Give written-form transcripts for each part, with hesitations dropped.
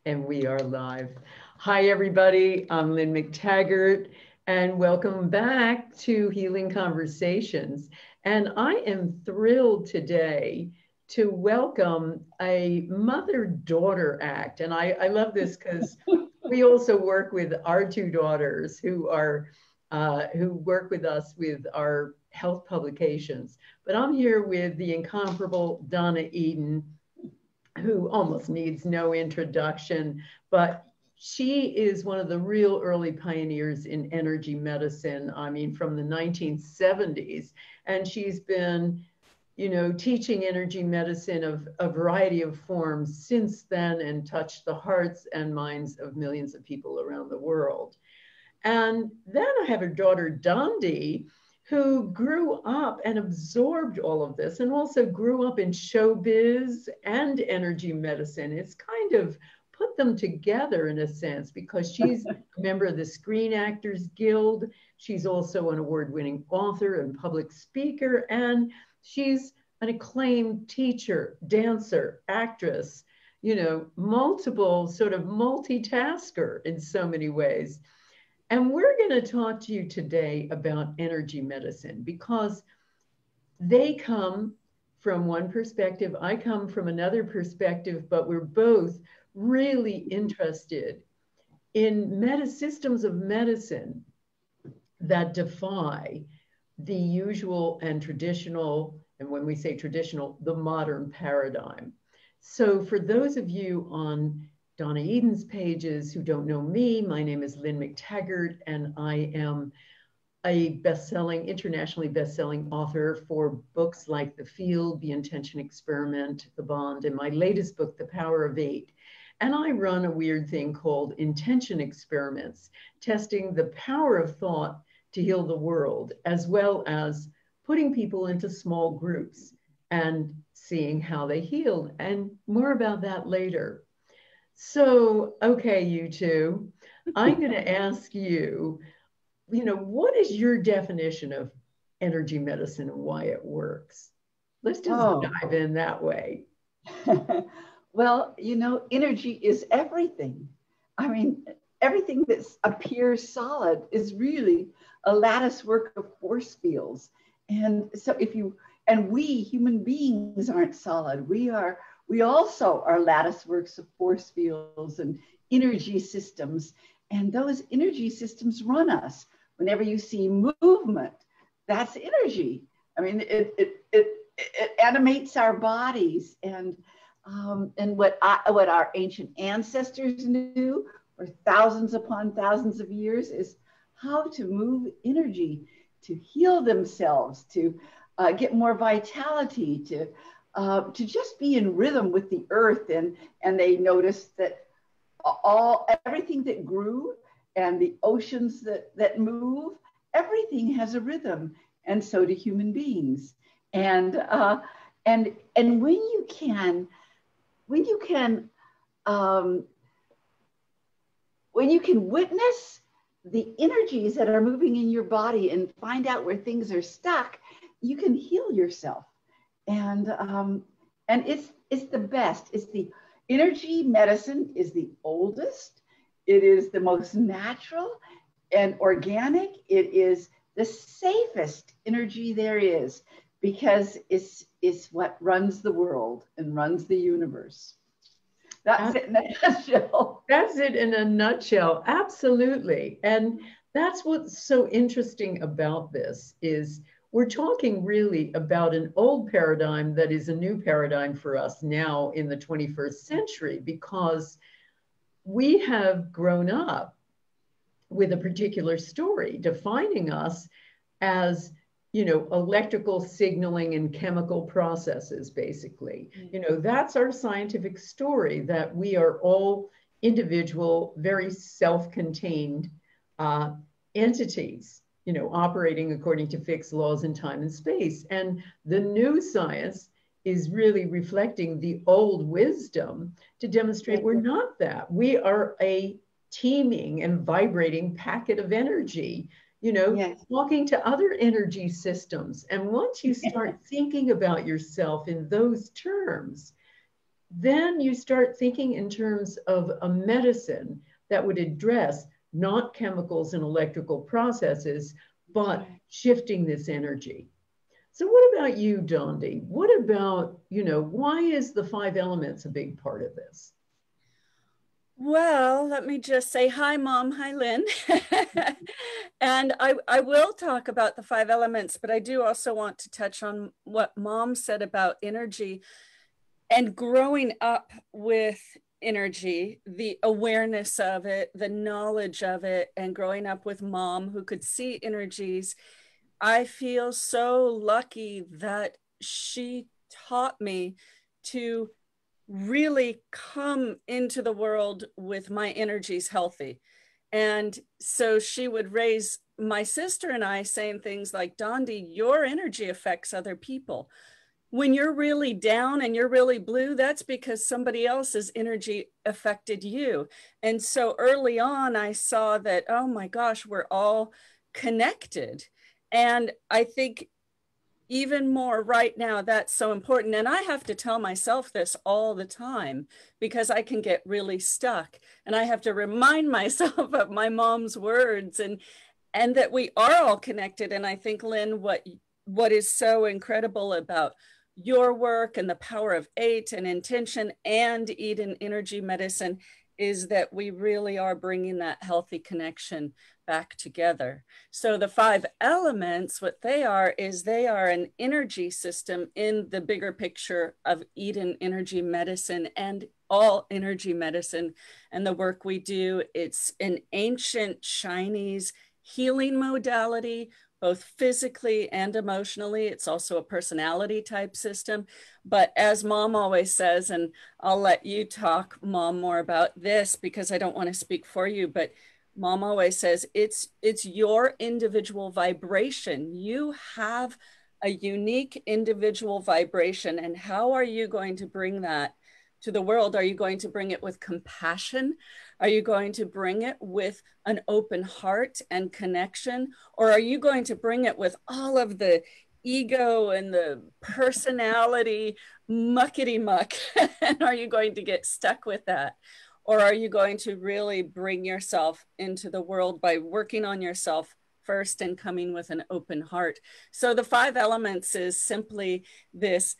And we are live. Hi, everybody. I'm Lynn McTaggart, and welcome back to Healing Conversations. And I am thrilled today to welcome a mother-daughter act. And I love this because we also work with our two daughters who work with us with our health publications. But I'm here with the incomparable Donna Eden, who almost needs no introduction, but she is one of the real early pioneers in energy medicine. I mean, from the 1970s. And she's been, teaching energy medicine of a variety of forms since then and touched the hearts and minds of millions of people around the world. And then I have her daughter, Dondi, who grew up and absorbed all of this and also grew up in showbiz and energy medicine. It's kind of put them together in a sense because she's a member of the Screen Actors Guild. She's also an award-winning author and public speaker, and she's an acclaimed teacher, dancer, actress, multiple sort of multitasker in so many ways. And we're going to talk to you today about energy medicine because they come from one perspective, I come from another perspective, but we're both really interested in systems of medicine that defy the usual and traditional, and when we say traditional, the modern paradigm. So for those of you on Donna Eden's pages who don't know me, my name is Lynn McTaggart, and I am a internationally best-selling author for books like The Field, The Intention Experiment, The Bond, and my latest book, The Power of Eight. And I run a weird thing called Intention Experiments, testing the power of thought to heal the world, as well as putting people into small groups and seeing how they heal. And more about that later. So, okay, you two, I'm going to ask you, what is your definition of energy medicine and why it works? Let's just dive in that way. Well, energy is everything. I mean, everything that appears solid is really a lattice work of force fields. And so we human beings aren't solid. We also are lattice works of force fields and energy systems. And those energy systems run us. Whenever you see movement, that's energy. I mean, it animates our bodies. And what our ancient ancestors knew for thousands upon thousands of years is how to move energy, to heal themselves, to get more vitality, to just be in rhythm with the earth. And they noticed that everything that grew and the oceans that move, everything has a rhythm, and so do human beings. And when you can witness the energies that are moving in your body and find out where things are stuck, you can heal yourself. And it's the best. It's the energy medicine is the oldest. It is the most natural and organic. It is the safest energy there is because it's what runs the world and runs the universe. That's it in a nutshell. That's it in a nutshell. Absolutely. And that's what's so interesting about this is we're talking really about an old paradigm that is a new paradigm for us now in the 21st century, because we have grown up with a particular story defining us as, electrical signaling and chemical processes, basically. That's our scientific story, that we are all individual, very self-contained entities, operating according to fixed laws in time and space. And the new science is really reflecting the old wisdom to demonstrate we're not that. We are a teeming and vibrating packet of energy, talking to other energy systems. And once you start thinking about yourself in those terms, then you start thinking in terms of a medicine that would address not chemicals and electrical processes, but shifting this energy. So what about you, Dondi? What about, why is the five elements a big part of this? Well, let me just say hi, Mom. Hi, Lynn. And I will talk about the five elements, but I do also want to touch on what Mom said about energy and growing up with energy, the awareness of it, the knowledge of it, and growing up with Mom who could see energies. I feel so lucky that she taught me to really come into the world with my energies healthy. And so she would raise my sister and I saying things like, Dondi, your energy affects other people. When you're really down and you're really blue, that's because somebody else's energy affected you. And so early on, I saw that, oh my gosh, we're all connected. And I think even more right now, that's so important. And I have to tell myself this all the time because I can get really stuck. And I have to remind myself of my mom's words and that we are all connected. And I think, Lynn, what is so incredible about your work and the power of 8 and intention and Eden energy medicine is that we really are bringing that healthy connection back together. So the five elements, what they are is they are an energy system in the bigger picture of Eden energy medicine and all energy medicine and the work we do. It's an ancient Chinese healing modality, both physically and emotionally. It's also a personality type system. But as Mom always says, and I'll let you talk, Mom, more about this because I don't want to speak for you, but Mom always says it's your individual vibration. You have a unique individual vibration. And how are you going to bring that to the world? Are you going to bring it with compassion? Are you going to bring it with an open heart and connection? Or are you going to bring it with all of the ego and the personality muckety muck? And are you going to get stuck with that? Or are you going to really bring yourself into the world by working on yourself first and coming with an open heart? So the five elements is simply this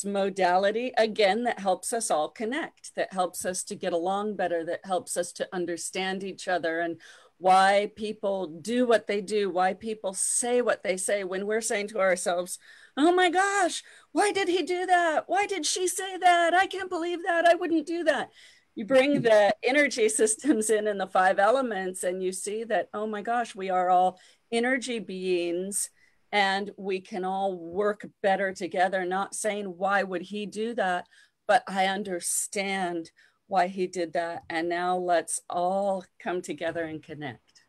modality, again, that helps us all connect, that helps us to get along better, that helps us to understand each other and why people do what they do, why people say what they say when we're saying to ourselves, oh my gosh, why did he do that? Why did she say that? I can't believe that. I wouldn't do that. You bring the energy systems in the five elements and you see that, oh my gosh, we are all energy beings and we can all work better together. Not saying, why would he do that? But I understand why he did that. And now let's all come together and connect.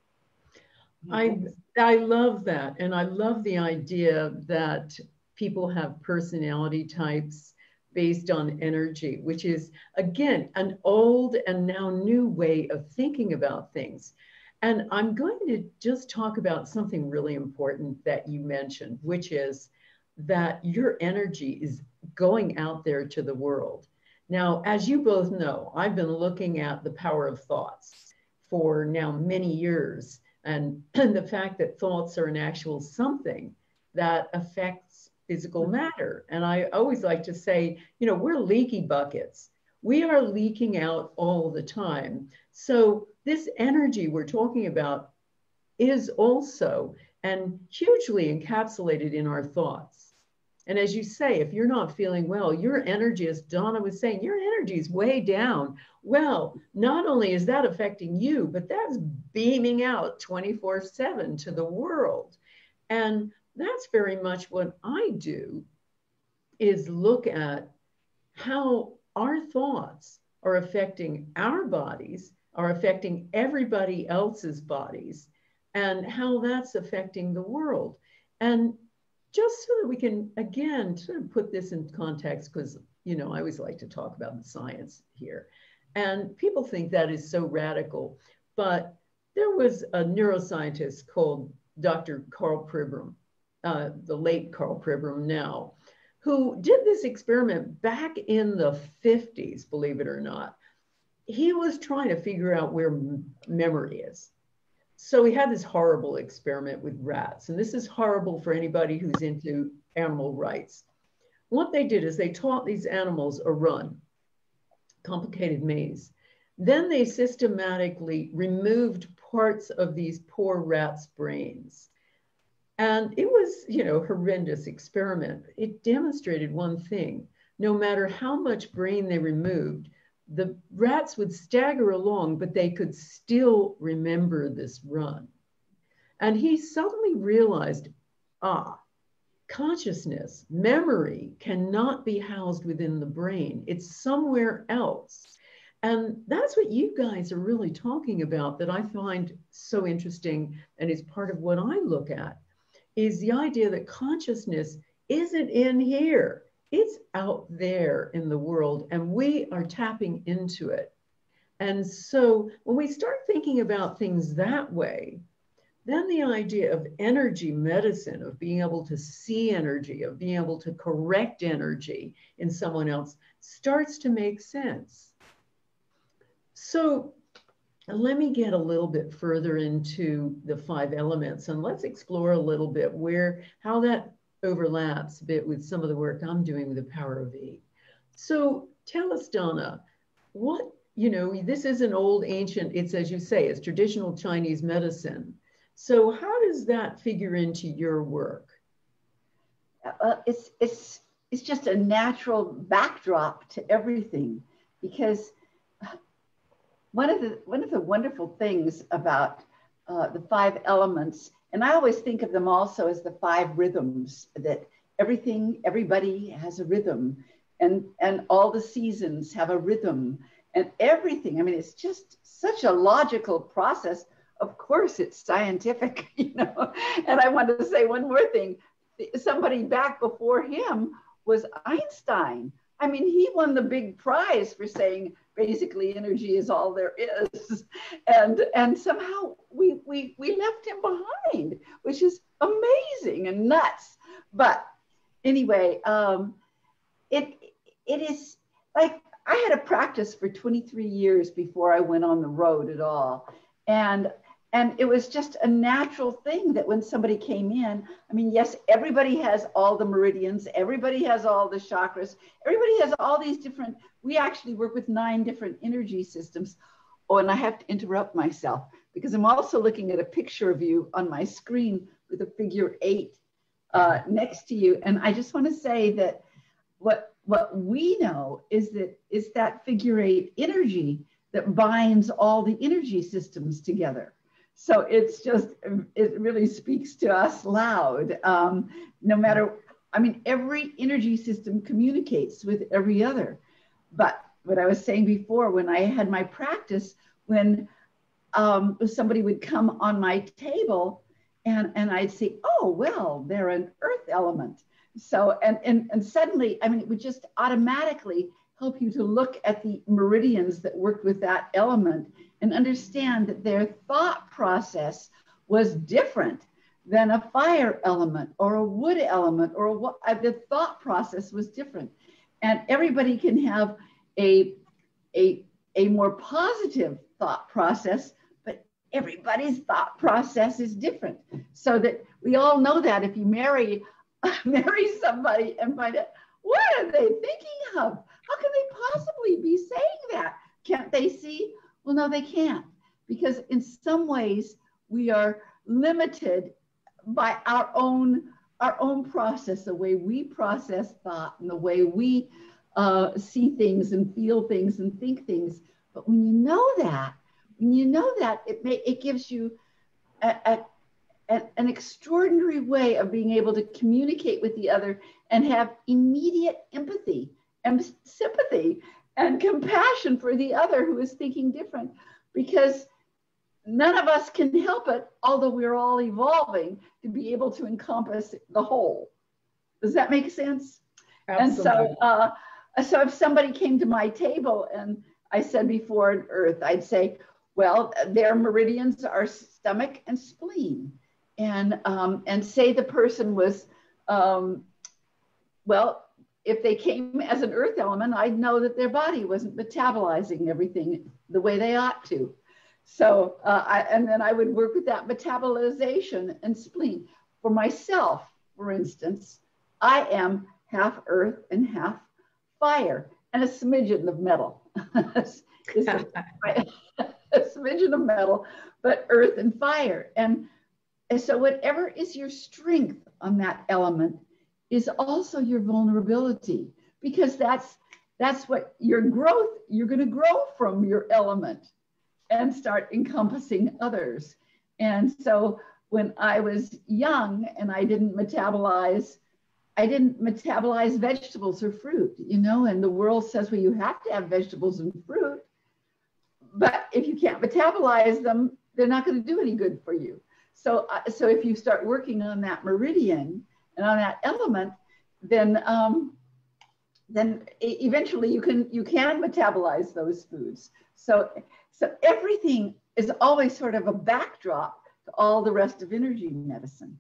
I love that. And I love the idea that people have personality types based on energy, which is, again, an old and now new way of thinking about things. And I'm going to just talk about something really important that you mentioned, which is that your energy is going out there to the world. Now, as you both know, I've been looking at the power of thoughts for now many years, and the fact that thoughts are an actual something that affects physical matter. And I always like to say, we're leaky buckets. We are leaking out all the time. So this energy we're talking about is also and hugely encapsulated in our thoughts. And as you say, if you're not feeling well, your energy, as Donna was saying, your energy is way down. Well, not only is that affecting you, but that's beaming out 24/7 to the world. And that's very much what I do, is look at how our thoughts are affecting our bodies, are affecting everybody else's bodies, and how that's affecting the world. And just so that we can, again, sort of put this in context, because, I always like to talk about the science here. And people think that is so radical. But there was a neuroscientist called Dr. Carl Pribram, the late Carl Pribram now, who did this experiment back in the 50s, believe it or not. He was trying to figure out where memory is. So he had this horrible experiment with rats, and this is horrible for anybody who's into animal rights. What they did is they taught these animals a run, complicated maze. Then they systematically removed parts of these poor rats' brains. And it was, horrendous experiment. It demonstrated one thing. No matter how much brain they removed, the rats would stagger along, but they could still remember this run. And he suddenly realized, consciousness, memory cannot be housed within the brain. It's somewhere else. And that's what you guys are really talking about that I find so interesting and is part of what I look at, is the idea that consciousness isn't in here. It's out there in the world, and we are tapping into it. And so when we start thinking about things that way, then the idea of energy medicine, of being able to see energy, of being able to correct energy in someone else, starts to make sense. So let me get a little bit further into the 5 elements, and let's explore a little bit how that overlaps a bit with some of the work I'm doing with the power of 8. So tell us, Donna, this is an old ancient, it's, as you say, it's traditional Chinese medicine. So how does that figure into your work? It's just a natural backdrop to everything, because one of the wonderful things about the 5 elements, and I always think of them also as the 5 rhythms, that everybody has a rhythm, and all the seasons have a rhythm, and everything. I mean, it's just such a logical process. Of course, it's scientific, And I want to say one more thing. Somebody back before him was Einstein. I mean, he won the big prize for saying basically energy is all there is. And somehow we left him behind, which is amazing and nuts. But anyway, it is like I had a practice for 23 years before I went on the road at all. And it was just a natural thing that when somebody came in, I mean, yes, everybody has all the meridians, everybody has all the chakras, everybody has all these different, we actually work with 9 different energy systems. Oh, and I have to interrupt myself because I'm also looking at a picture of you on my screen with a figure 8 next to you. And I just want to say that what we know is that figure 8 energy that binds all the energy systems together. So it really speaks to us loud. No matter, I mean, every energy system communicates with every other. But what I was saying before, when I had my practice, when somebody would come on my table and I'd say, oh, well, they're an earth element. So, and suddenly, I mean, it would just automatically help you to look at the meridians that worked with that element and understand that their thought process was different than a fire element or a wood element, or the thought process was different. And everybody can have a more positive thought process, but everybody's thought process is different. So that we all know that if you marry somebody and find out, what are they thinking of? How can they possibly be saying that? Can't they see? Well, no, they can't, because in some ways we are limited by our own process, the way we process thought and the way we see things and feel things and think things. But when you know that, it gives you an extraordinary way of being able to communicate with the other and have immediate empathy and sympathy and compassion for the other who is thinking different, because none of us can help it, although we're all evolving to be able to encompass the whole. Does that make sense? Absolutely. And so if somebody came to my table and I said before an earth, I'd say, well, their meridians are stomach and spleen. And say the person was, well, if they came as an earth element, I'd know that their body wasn't metabolizing everything the way they ought to. So, and then I would work with that metabolization and spleen. For myself, for instance, I am half earth and half fire, and a smidgen of metal. A smidgen of metal, but earth and fire. And so whatever is your strength on that element is also your vulnerability, because that's what your growth, you're going to grow from your element and start encompassing others. And so when I was young and I didn't metabolize vegetables or fruit, you know, and the world says, well, you have to have vegetables and fruit, but if you can't metabolize them, they're not going to do any good for you. So if you start working on that meridian and on that element, then eventually you can metabolize those foods. So everything is always sort of a backdrop to all the rest of energy medicine.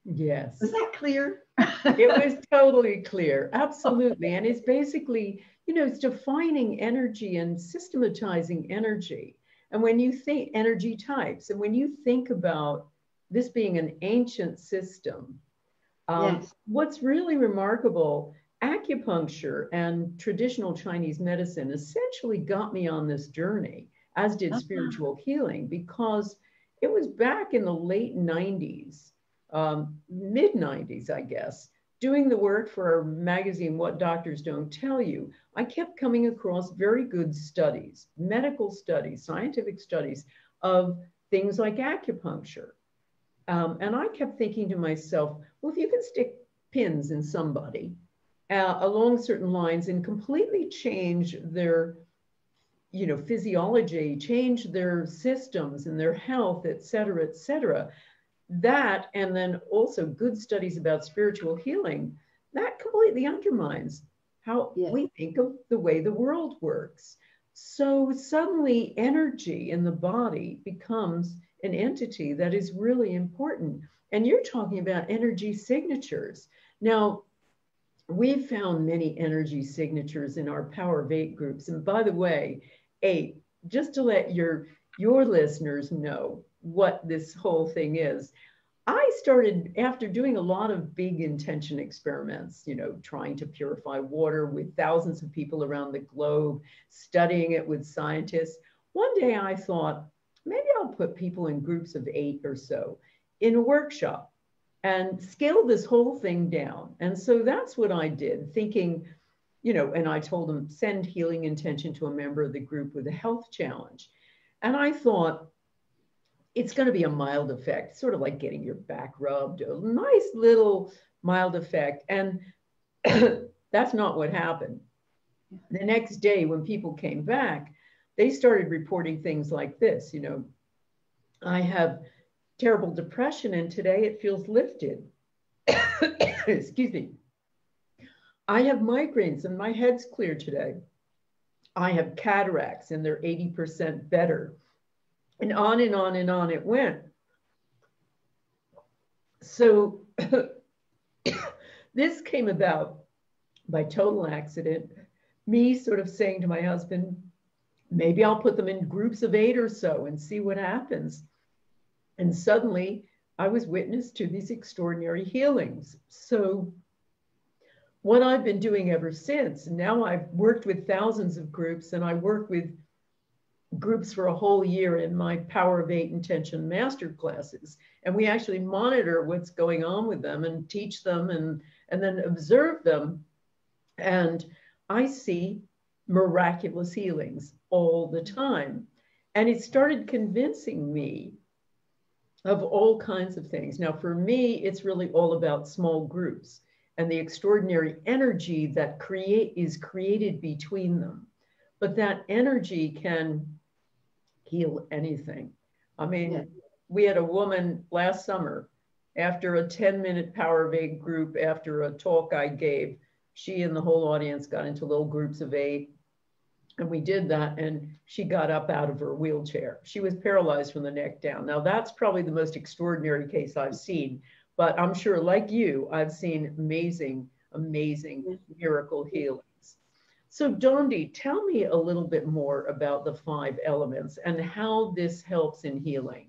Yes. Is that clear? It was totally clear. Absolutely. And it's basically, you know, it's defining energy and systematizing energy. And when you think energy types, and when you think about this being an ancient system, yes. What's really remarkable, acupuncture and traditional Chinese medicine essentially got me on this journey, as did spiritual healing, because it was back in the late 90s, mid 90s, I guess, doing the work for our magazine, What Doctors Don't Tell You. I kept coming across very good studies, medical studies, scientific studies of things like acupuncture. And I kept thinking to myself, well, if you can stick pins in somebody along certain lines and completely change their, you know, physiology, change their systems and their health, et cetera, that, and then also good studies about spiritual healing, that completely undermines how we think of the way the world works. So suddenly energy in the body becomes an entity that is really important. And you're talking about energy signatures. Now, we've found many energy signatures in our Power of 8 groups. And by the way, 8, just to let your listeners know what this whole thing is, I started, after doing a lot of big intention experiments, you know, trying to purify water with thousands of people around the globe, studying it with scientists. One day I thought, maybe I'll put people in groups of 8 or so in a workshop and scale this whole thing down. And so that's what I did, thinking, you know, and I told them, send healing intention to a member of the group with a health challenge. And I thought, it's going to be a mild effect, sort of like getting your back rubbed, a nice little mild effect. And that's not what happened. The next day, when people came back, they started reporting things like this, you know, I have terrible depression and today it feels lifted. Excuse me. I have migraines and my head's clear today. I have cataracts and they're 80% better. And on and on and on it went. So this came about by total accident, me sort of saying to my husband, maybe I'll put them in groups of 8 or so and see what happens. And suddenly I was witness to these extraordinary healings. So what I've been doing ever since, now I've worked with thousands of groups and I work with groups for a whole year in my Power of 8 Intention master classes. And we actually monitor what's going on with them and teach them and then observe them. And I see miraculous healings all the time. And it started convincing me of all kinds of things. Now, for me, it's really all about small groups and the extraordinary energy that is created between them. But that energy can heal anything. I mean, we had a woman last summer, after a 10-minute Power of 8 group, after a talk I gave, she and the whole audience got into little groups of 8. And we did that, and she got up out of her wheelchair. She was paralyzed from the neck down. Now, that's probably the most extraordinary case I've seen, but I'm sure, like you, I've seen amazing amazing miracle healings. So Dondi, tell me a little bit more about the 5 elements and how this helps in healing.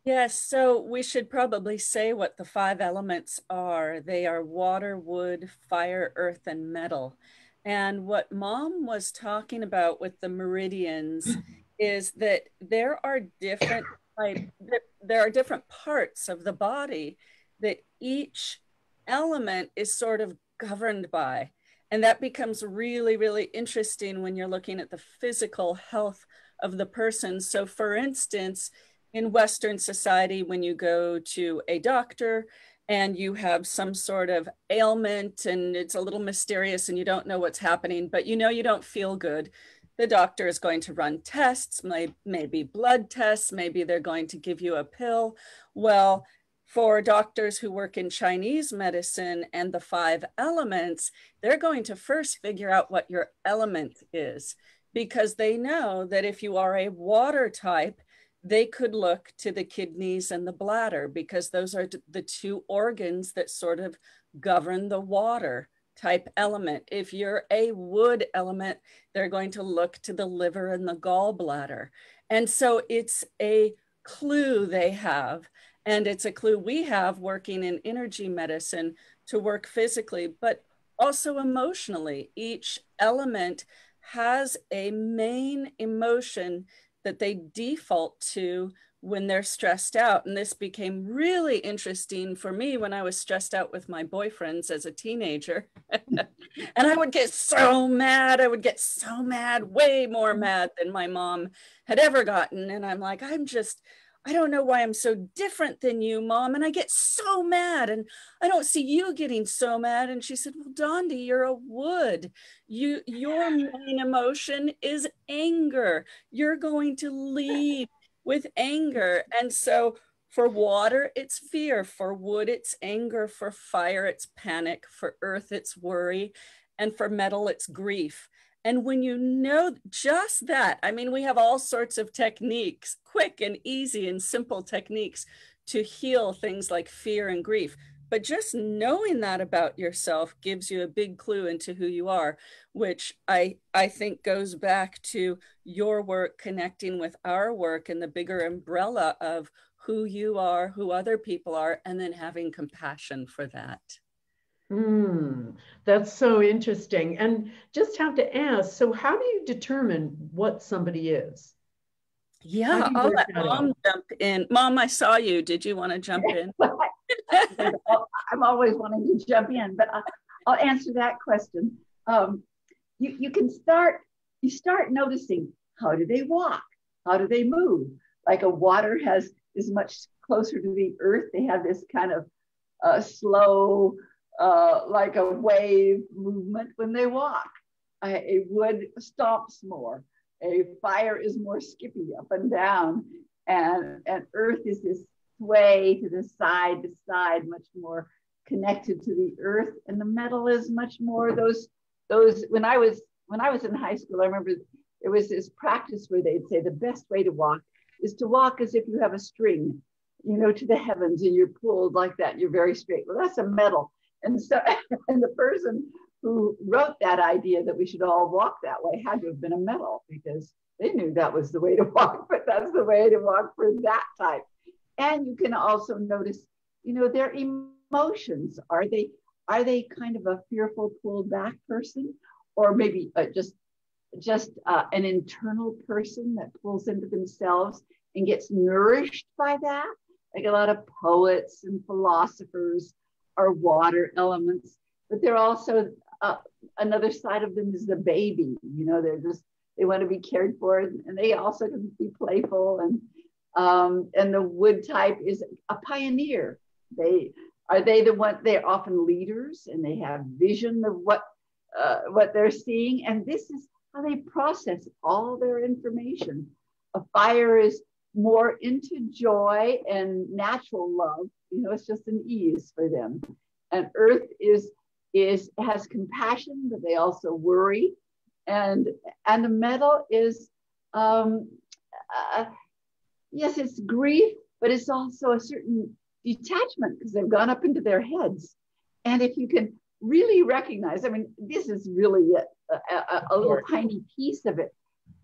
Yes, so we should probably say what the 5 elements are. They are water, wood, fire, earth, and metal. And what Mom was talking about with the meridians is that there are different there are different parts of the body that each element is sort of governed by. And that becomes really, really interesting when you're looking at the physical health of the person. So for instance, in Western society, when you go to a doctor and you have some sort of ailment and it's a little mysterious and you don't know what's happening, but you know you don't feel good, the doctor is going to run tests, maybe blood tests, maybe they're going to give you a pill. Well, for doctors who work in Chinese medicine and the 5 elements, they're going to first figure out what your element is, because they know that if you are a water type, they could look to the kidneys and the bladder, because those are the 2 organs that sort of govern the water type element. If you're a wood element, they're going to look to the liver and the gallbladder. And so it's a clue they have, and it's a clue we have working in energy medicine to work physically, but also emotionally. Each element has a main emotion that they default to when they're stressed out. And this became really interesting for me when I was stressed out with my boyfriends as a teenager. And I would get so mad. I would get so mad, way more mad than my mom had ever gotten. And I'm like, I don't know why I'm so different than you, Mom. And I get so mad and I don't see you getting so mad. And she said, well, Dondi, you're a wood. Your main emotion is anger. You're going to lead with anger. And so for water, it's fear. For wood, it's anger. For fire, it's panic. For earth, it's worry. And for metal, it's grief. And when you know just that, I mean, we have all sorts of techniques, quick and easy and simple techniques to heal things like fear and grief. But just knowing that about yourself gives you a big clue into who you are, which I think goes back to your work connecting with our work and the bigger umbrella of who you are, who other people are, and then having compassion for that. That's so interesting. And just have to ask, so how do you determine what somebody is? Yeah, I'll let Mom jump in. Mom, I saw you. Did you want to jump in? I'm always wanting to jump in, but I'll answer that question. You start noticing, how do they walk? How do they move? Like a water is much closer to the earth. They have this kind of slow, like a wave movement when they walk. A wood stomps more. A fire is more skippy up and down. And earth is this sway to side, much more connected to the earth. And the metal is much more those when I was in high school, I remember there was this practice where they'd say the best way to walk is to walk as if you have a string, to the heavens, and you're pulled like that. You're very straight. Well, that's a metal. And so, and the person who wrote that idea that we should all walk that way had to have been a metal, because they knew that was the way to walk, but that's the way to walk for that type. And you can also notice, their emotions. Are they kind of a fearful, pulled back person, or maybe just an internal person that pulls into themselves and gets nourished by that? Like a lot of poets and philosophers are water elements, but they're also another side of them is the baby. They want to be cared for, and they also can be playful. And the wood type is a pioneer. They're often leaders, and they have vision of what they're seeing, and this is how they process all their information. A fire is more into joy and natural love. It's just an ease for them. And earth has compassion, but they also worry. And the metal is yes, it's grief, but it's also a certain detachment, because they've gone up into their heads. And if you can really recognize, I mean, this is really a little tiny piece of it,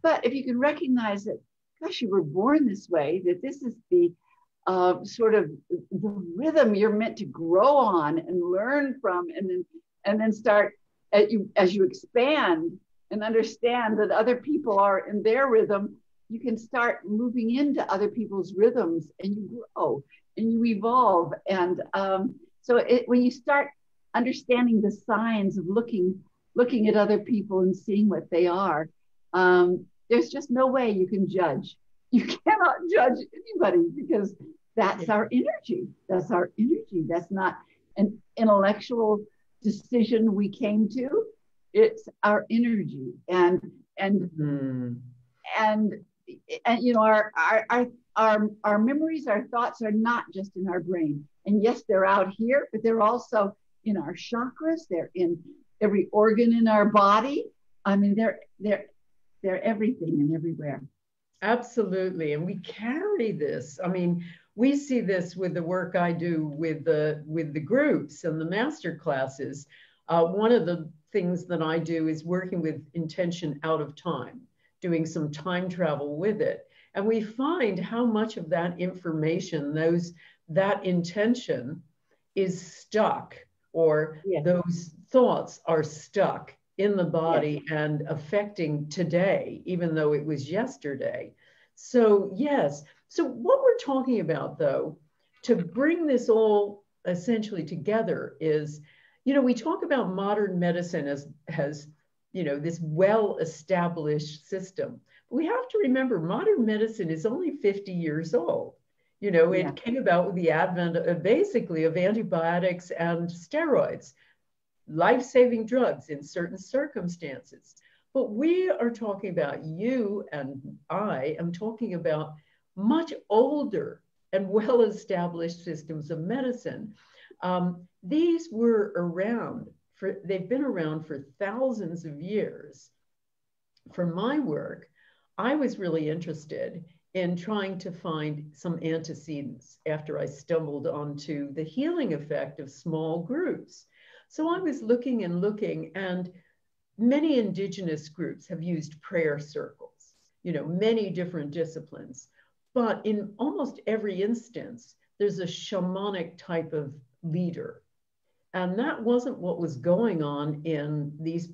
but if you can recognize that, gosh, you were born this way, that this is the sort of the rhythm you're meant to grow on and learn from, and then start as you expand and understand that other people are in their rhythm, you can start moving into other people's rhythms, and you grow and you evolve. And when you start understanding the signs of looking at other people and seeing what they are, there's just no way you can judge. You cannot judge anybody, because that's our energy. That's our energy. That's not an intellectual decision we came to. It's our energy. And you know, our memories, our thoughts are not just in our brain. And yes, they're out here, but they're also in our chakras. They're in every organ in our body. I mean, they're everything and everywhere. Absolutely. And we carry this. I mean, we see this with the work I do with the groups and the master classes. One of the things that I do is working with intention out of time, doing some time travel with it. And we find how much of that information, that intention is stuck, or those thoughts are stuck in the body and affecting today, even though it was yesterday. So yes. So what we're talking about, though, to bring this all essentially together is, you know, we talk about modern medicine as you know, this well-established system. But we have to remember modern medicine is only 50 years old. You know, it came about with the advent of basically of antibiotics and steroids, life-saving drugs in certain circumstances. But we are talking about, you and I am talking about much older and well-established systems of medicine. These were around they've been around for thousands of years. For my work, I was really interested in trying to find some antecedents after I stumbled onto the healing effect of small groups. So I was looking, and many indigenous groups have used prayer circles, you know, many different disciplines. But in almost every instance, there's a shamanic type of leader. And that wasn't what was going on in these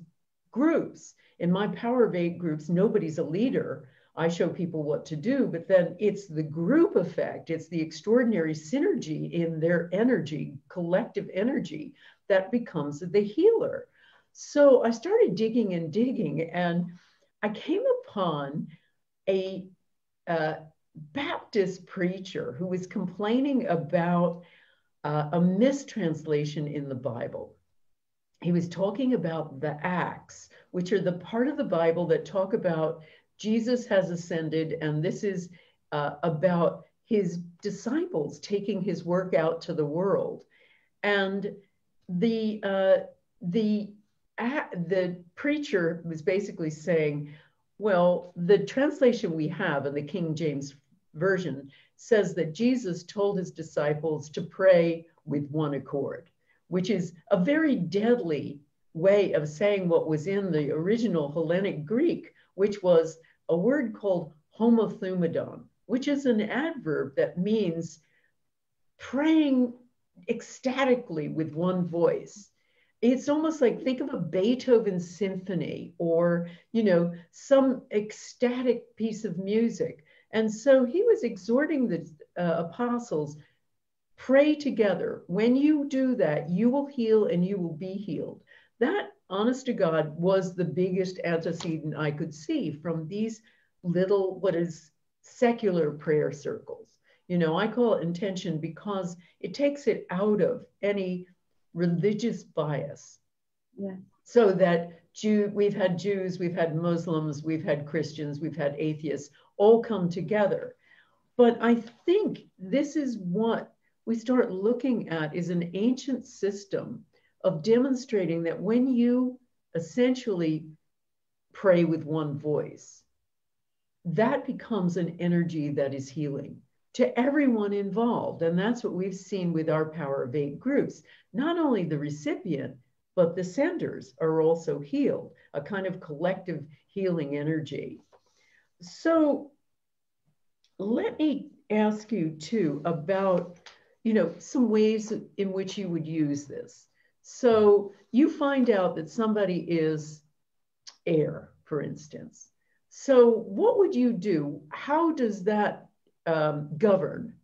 groups. In my Power of Eight groups, nobody's a leader. I show people what to do, but then it's the group effect. It's the extraordinary synergy in their energy, collective energy, that becomes the healer. So I started digging, and I came upon a Baptist preacher who was complaining about a mistranslation in the Bible. He was talking about the Acts, which are the part of the Bible that talk about Jesus has ascended, and this is about his disciples taking his work out to the world. And the preacher was basically saying, well, the translation we have in the King James Version says that Jesus told his disciples to pray with one accord, which is a very deadly way of saying what was in the original Hellenic Greek, which was a word called homothumadon, which is an adverb that means praying ecstatically with one voice. It's almost like, think of a Beethoven symphony, or, you know, some ecstatic piece of music. And so he was exhorting the apostles, pray together. When you do that, you will heal and you will be healed. That, honest to God, was the biggest antecedent I could see from these little, what is secular prayer circles. You know, I call it intention because it takes it out of any religious bias. Yeah. So that we've had Jews, we've had Muslims, we've had Christians, we've had atheists all come together. But I think this is what we start looking at, is an ancient system of demonstrating that when you essentially pray with one voice, that becomes an energy that is healing. to everyone involved. And that's what we've seen with our Power of Eight groups. Not only the recipient, but the senders are also healed, a kind of collective healing energy. So let me ask you too about, some ways in which you would use this. So you find out that somebody is air, for instance. So what would you do? How does that govern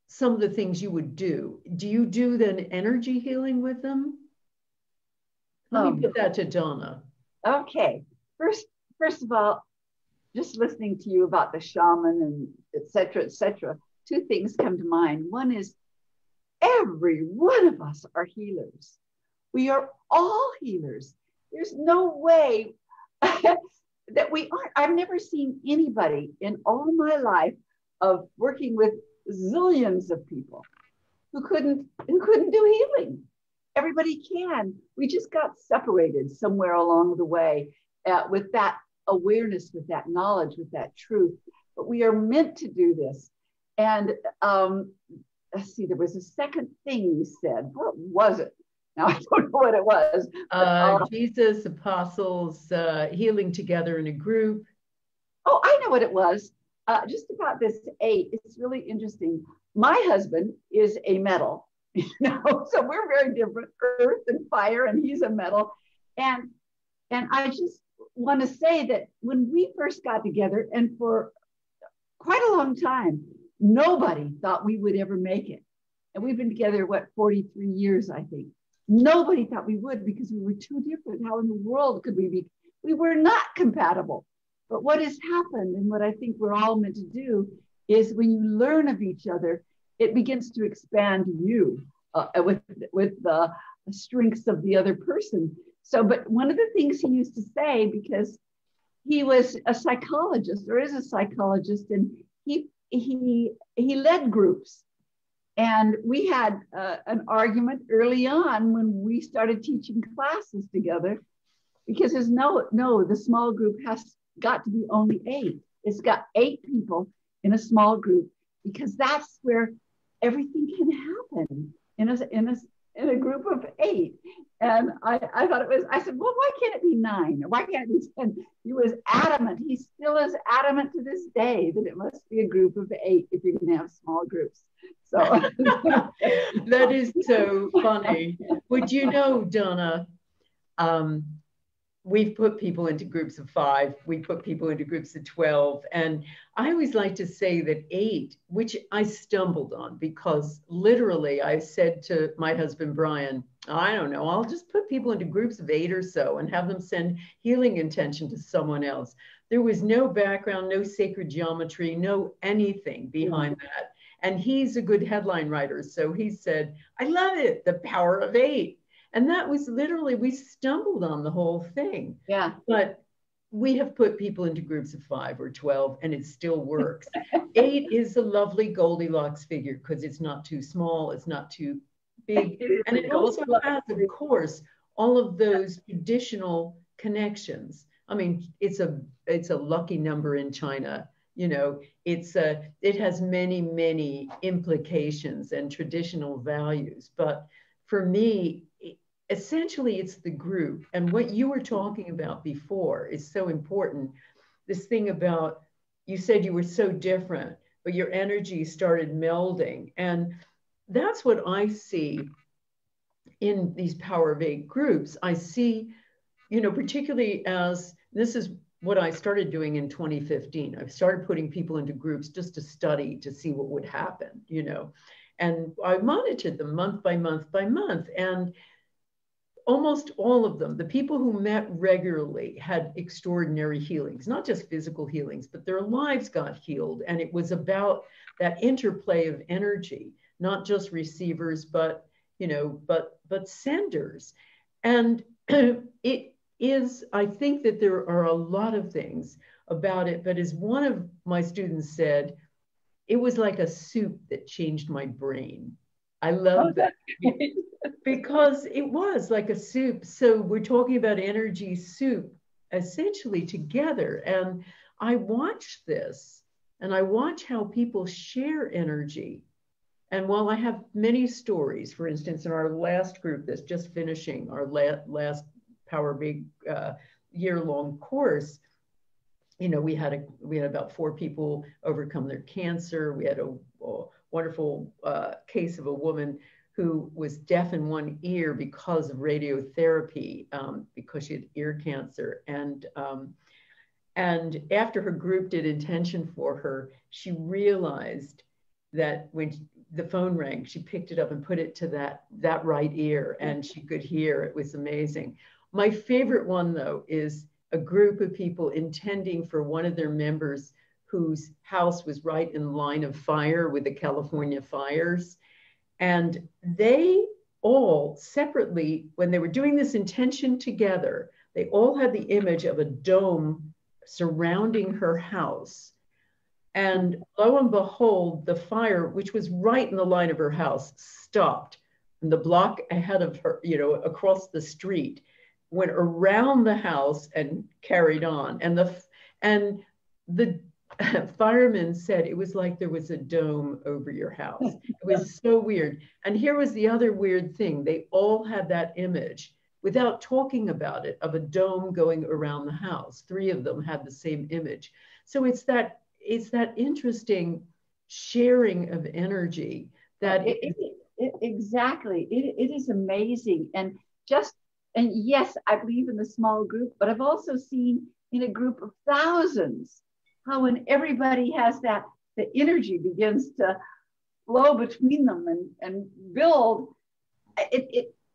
some of the things you would do? Do you do then energy healing with them? Let me put that to Donna. Okay. First of all, just listening to you about the shaman and et cetera, two things come to mind. One is every one of us are healers. We are all healers. There's no way that we aren't. I've never seen anybody in all my life of working with zillions of people who couldn't do healing. Everybody can. We just got separated somewhere along the way with that awareness, with that knowledge, with that truth. But we are meant to do this. And let's see, there was a second thing you said. What was it? Now I don't know what it was. Jesus, apostles, healing together in a group. Oh, I know what it was. Just about this 8. It's really interesting. My husband is a metal, so we're very different, earth and fire, and he's a metal. And I just want to say that when we first got together, and for quite a long time, nobody thought we would ever make it. And we've been together, 43 years, I think. Nobody thought we would, because we were too different. How in the world could we be? We were not compatible. But what has happened, and what I think we're all meant to do, is when you learn of each other, it begins to expand you with the strengths of the other person. So, but one of the things he used to say, because he was a psychologist, or is a psychologist, and he led groups. And we had an argument early on when we started teaching classes together, because there's the small group has got to be only 8. It's got 8 people in a small group, because that's where everything can happen in a group of 8. And I thought it was, I said, well, why can't it be 9? Or why can't it be 10? He was adamant. He still is adamant to this day that it must be a group of 8 if you're going to have small groups. So that is so funny. Would you know, Donna, we've put people into groups of 5. We put people into groups of 12. And I always like to say that 8, which I stumbled on, because literally I said to my husband, Brian, I don't know, I'll just put people into groups of 8 or so and have them send healing intention to someone else. There was no background, no sacred geometry, no anything behind that. And he's a good headline writer. So he said, I love it, the power of 8. And that was literally, we stumbled on the whole thing. Yeah. But we have put people into groups of 5 or 12, and it still works. 8 is a lovely Goldilocks figure, because it's not too small, it's not too big. And it also has, of course, all of those traditional connections. I mean, it's a lucky number in China. It has many, many implications and traditional values. But for me, essentially, it's the group. And what you were talking about before is so important. This thing about, you said you were so different, but your energy started melding. And that's what I see in these Power of 8 groups. I see, particularly as, this is what I started doing in 2015. I started putting people into groups just to study, to see what would happen, and I monitored them month by month by month. And almost all of them, the people who met regularly, had extraordinary healings, not just physical healings, but their lives got healed. And it was about that interplay of energy, not just receivers, but senders. And it is, I think that there are a lot of things about it, but as one of my students said, it was like a soup that changed my brain. I love that. Because it was like a soup. So we're talking about energy soup essentially together. And I watched this and I watch how people share energy. And while I have many stories, for instance, in our last group that's just finishing our last Power Big year-long course, you know, we had about 4 people overcome their cancer. We had a wonderful case of a woman who was deaf in one ear because of radiotherapy, because she had ear cancer. And after her group did intention for her, she realized that when the phone rang, she picked it up and put it to that right ear, and she could hear. It was amazing. My favorite one, though, is a group of people intending for one of their members whose house was right in line of fire with the California fires. And they all separately, when they were doing this intention together, they all had the image of a dome surrounding her house. And lo and behold, the fire, which was right in the line of her house, stopped. And the block ahead of her, you know, across the street, went around the house and carried on. And the firemen said it was like there was a dome over your house. It was so weird. And here was the other weird thing. They all had that image without talking about it of a dome going around the house. 3 of them had the same image. So it's that interesting sharing of energy that exactly. It is amazing. And yes, I believe in the small group, but I've also seen in a group of thousands how when everybody has that, the energy begins to flow between them and build.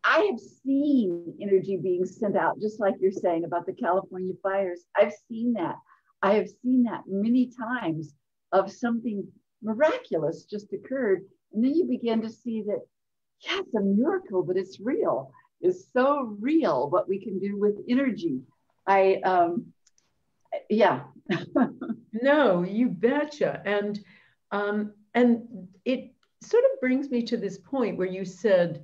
I have seen energy being sent out, just like you're saying about the California fires. I've seen that. I have seen that many times of something miraculous just occurred. And then you begin to see that, yeah, it's a miracle, but it's real. It's so real what we can do with energy. Yeah. No, you betcha. And it sort of brings me to this point where you said,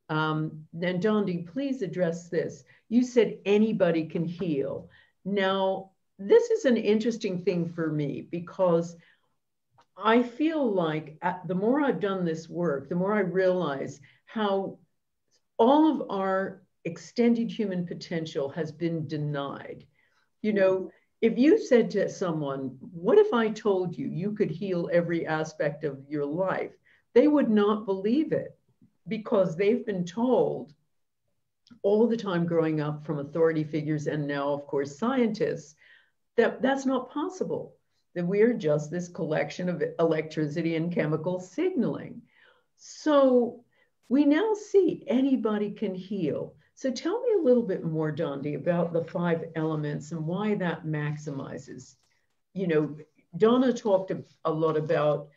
and Dondi, please address this. You said anybody can heal. Now, this is an interesting thing for me because I feel like the more I've done this work, the more I realize how all of our extended human potential has been denied. You know, if you said to someone, what if I told you you could heal every aspect of your life? They would not believe it because they've been told all the time growing up from authority figures and now, of course, scientists, that that's not possible, that we are just this collection of electricity and chemical signaling. So we now see anybody can heal. So tell me a little bit more, Dondi, about the 5 elements and why that maximizes. You know, Donna talked a lot about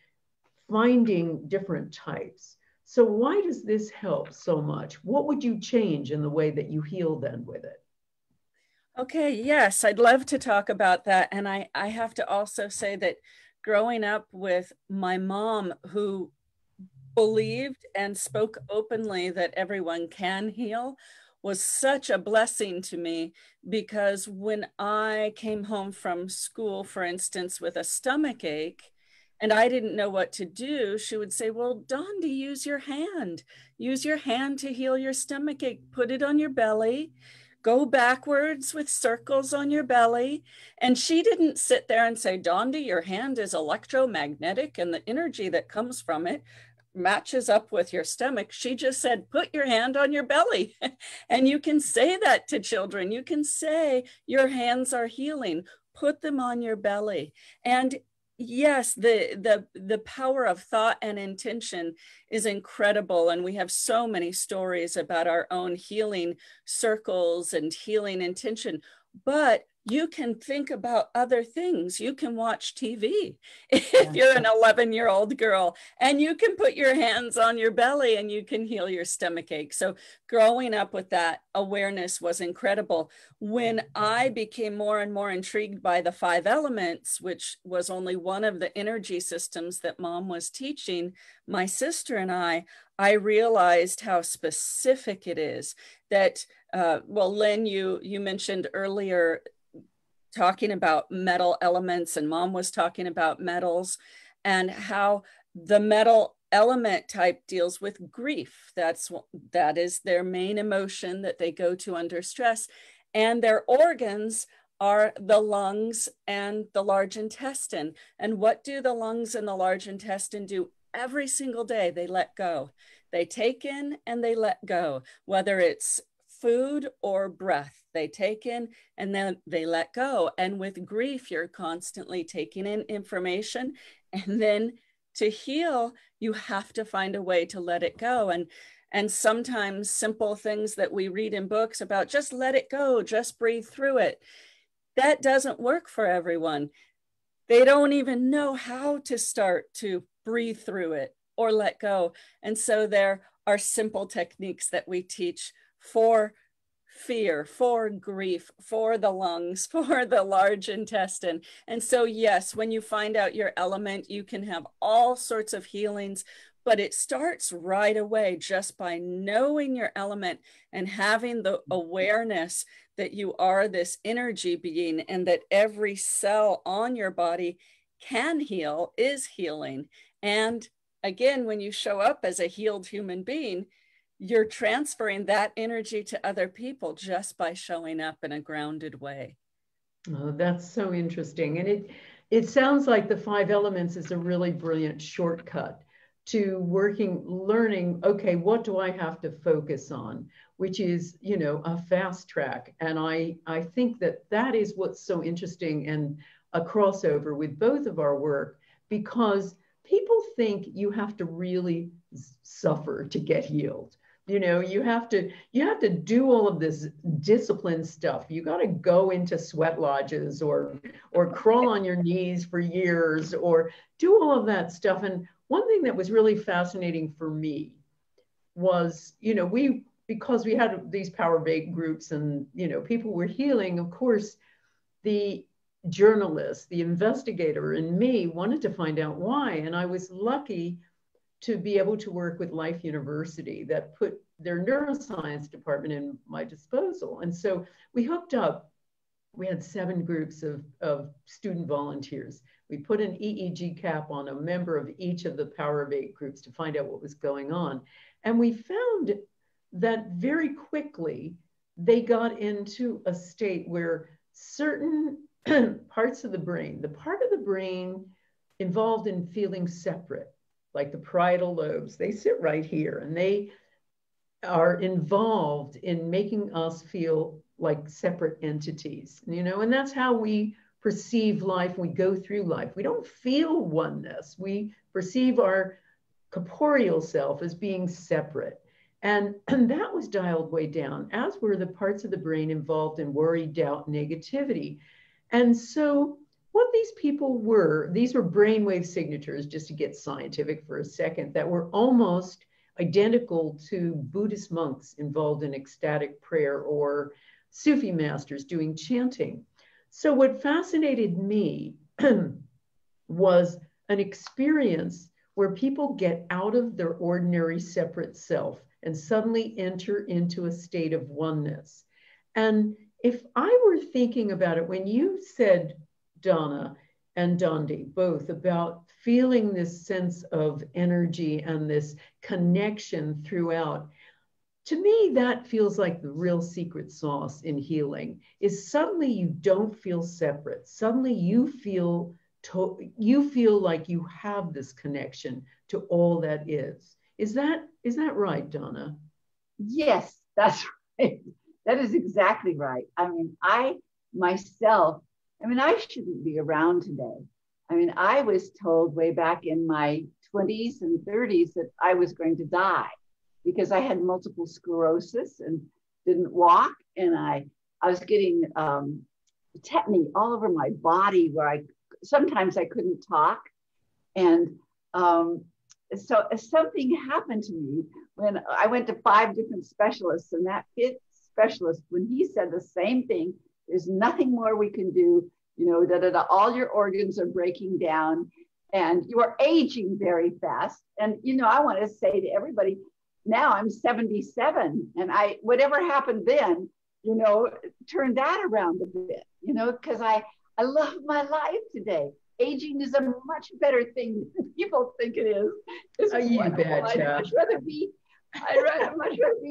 finding different types. So why does this help so much? What would you change in the way that you heal then with it? Okay, yes, I'd love to talk about that. And I have to also say that growing up with my mom, who believed and spoke openly that everyone can heal, was such a blessing to me, because when I came home from school, for instance, with a stomach ache, and I didn't know what to do, she would say, well, Dondi, use your hand. Use your hand to heal your stomach ache. Put it on your belly. Go backwards with circles on your belly. And she didn't sit there and say, Dondi, your hand is electromagnetic and the energy that comes from it matches up with your stomach. She just said, put your hand on your belly. And you can say that to children. You can say, your hands are healing. Put them on your belly. And yes, the power of thought and intention is incredible. And we have so many stories about our own healing circles and healing intention. But you can think about other things. You can watch TV if you're an 11-year-old girl, and you can put your hands on your belly and you can heal your stomach ache. So growing up with that awareness was incredible. When I became more and more intrigued by the 5 elements, which was only one of the energy systems that Mom was teaching my sister and I realized how specific it is that, well, Lynn, you mentioned earlier talking about metal elements, and Mom was talking about metals, and how the metal element type deals with grief. That is their main emotion that they go to under stress. And their organs are the lungs and the large intestine. And what do the lungs and the large intestine do every single day? They let go. They take in and they let go, whether it's food or breath. They take in and then they let go. And with grief, you're constantly taking in information. And then to heal, you have to find a way to let it go. And sometimes simple things that we read in books about, just let it go, just breathe through it, that doesn't work for everyone. They don't even know how to start to breathe through it or let go. And so there are simple techniques that we teach for fear, for grief, for the lungs, for the large intestine. And so, yes, when you find out your element, you can have all sorts of healings, but it starts right away just by knowing your element and having the awareness that you are this energy being and that every cell on your body can heal, is healing. And again, when you show up as a healed human being, you're transferring that energy to other people just by showing up in a grounded way. Oh, that's so interesting. And it sounds like the 5 elements is a really brilliant shortcut to learning, okay, what do I have to focus on? Which is, a fast track. And I think that is what's so interesting and a crossover with both of our work, because people think you have to really suffer to get healed. You have to do all of this discipline stuff. You got to go into sweat lodges or crawl on your knees for years or do all of that stuff. And one thing that was really fascinating for me was, because we had these power of 8 groups and, people were healing, of course, the journalist, the investigator in me wanted to find out why. And I was lucky to be able to work with Life University that put their neuroscience department in my disposal. And so we hooked up. We had 7 groups of student volunteers. We put an EEG cap on a member of each of the Power of 8 groups to find out what was going on. And we found that very quickly, they got into a state where certain parts of the brain, the part of the brain involved in feeling separate, like the parietal lobes, they sit right here and they are involved in making us feel like separate entities, and that's how we perceive life. We go through life. We don't feel oneness. We perceive our corporeal self as being separate. And that was dialed way down, as were the parts of the brain involved in worry, doubt, negativity. And so what these people were, these were brainwave signatures, just to get scientific for a second, that were almost identical to Buddhist monks involved in ecstatic prayer or Sufi masters doing chanting. So what fascinated me was an experience where people get out of their ordinary separate self and suddenly enter into a state of oneness. And if I were thinking about it, when you said, Donna and Dondi, both about feeling this sense of energy and this connection throughout, to me, that feels like the real secret sauce in healing, is suddenly you don't feel separate. Suddenly you feel like you have this connection to all that is. Is that right, Donna? Yes, that's right. That is exactly right. I mean, I shouldn't be around today. I mean, I was told way back in my 20s and 30s that I was going to die because I had multiple sclerosis and didn't walk. And I was getting tetany all over my body where sometimes I couldn't talk. And so something happened to me when I went to 5 different specialists, and that 5th specialist, when he said the same thing, there's nothing more we can do, all your organs are breaking down and you are aging very fast. And, I want to say to everybody, now I'm 77 and whatever happened then you know, turn that around a bit, you know, because I love my life today. Aging is a much better thing than people think it is. It's You wonderful. I'd betcha. much rather be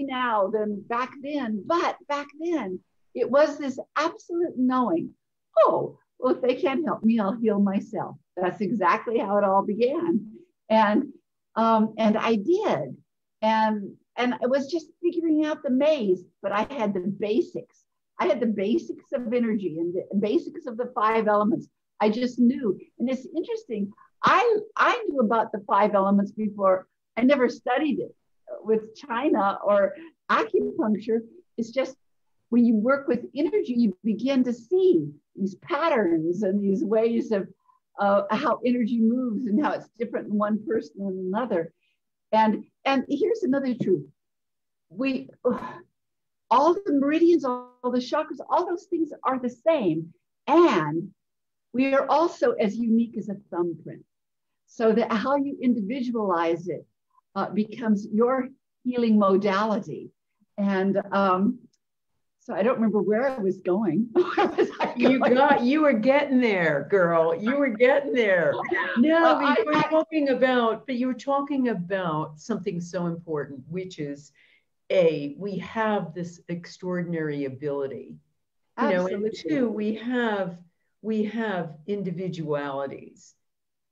now than back then. But back then, it was this absolute knowing, oh, well, if they can't help me, I'll heal myself. That's exactly how it all began. And I did. And it was just figuring out the maze, but I had the basics. I had the basics of energy and the basics of the 5 elements. I just knew. And it's interesting. I knew about the 5 elements before. I never studied it with China or acupuncture. It's just when you work with energy, you begin to see these patterns and these ways of how energy moves and how it's different in one person than another. And here's another truth. All the meridians, all the chakras, all those things are the same. And we are also as unique as a thumbprint. So that how you individualize it becomes your healing modality. And so I don't remember where I was going. Where was I going? You were getting there, girl. You were getting there. No, well, you were talking about something so important, which is we have this extraordinary ability, you know, and 2, we have individualities,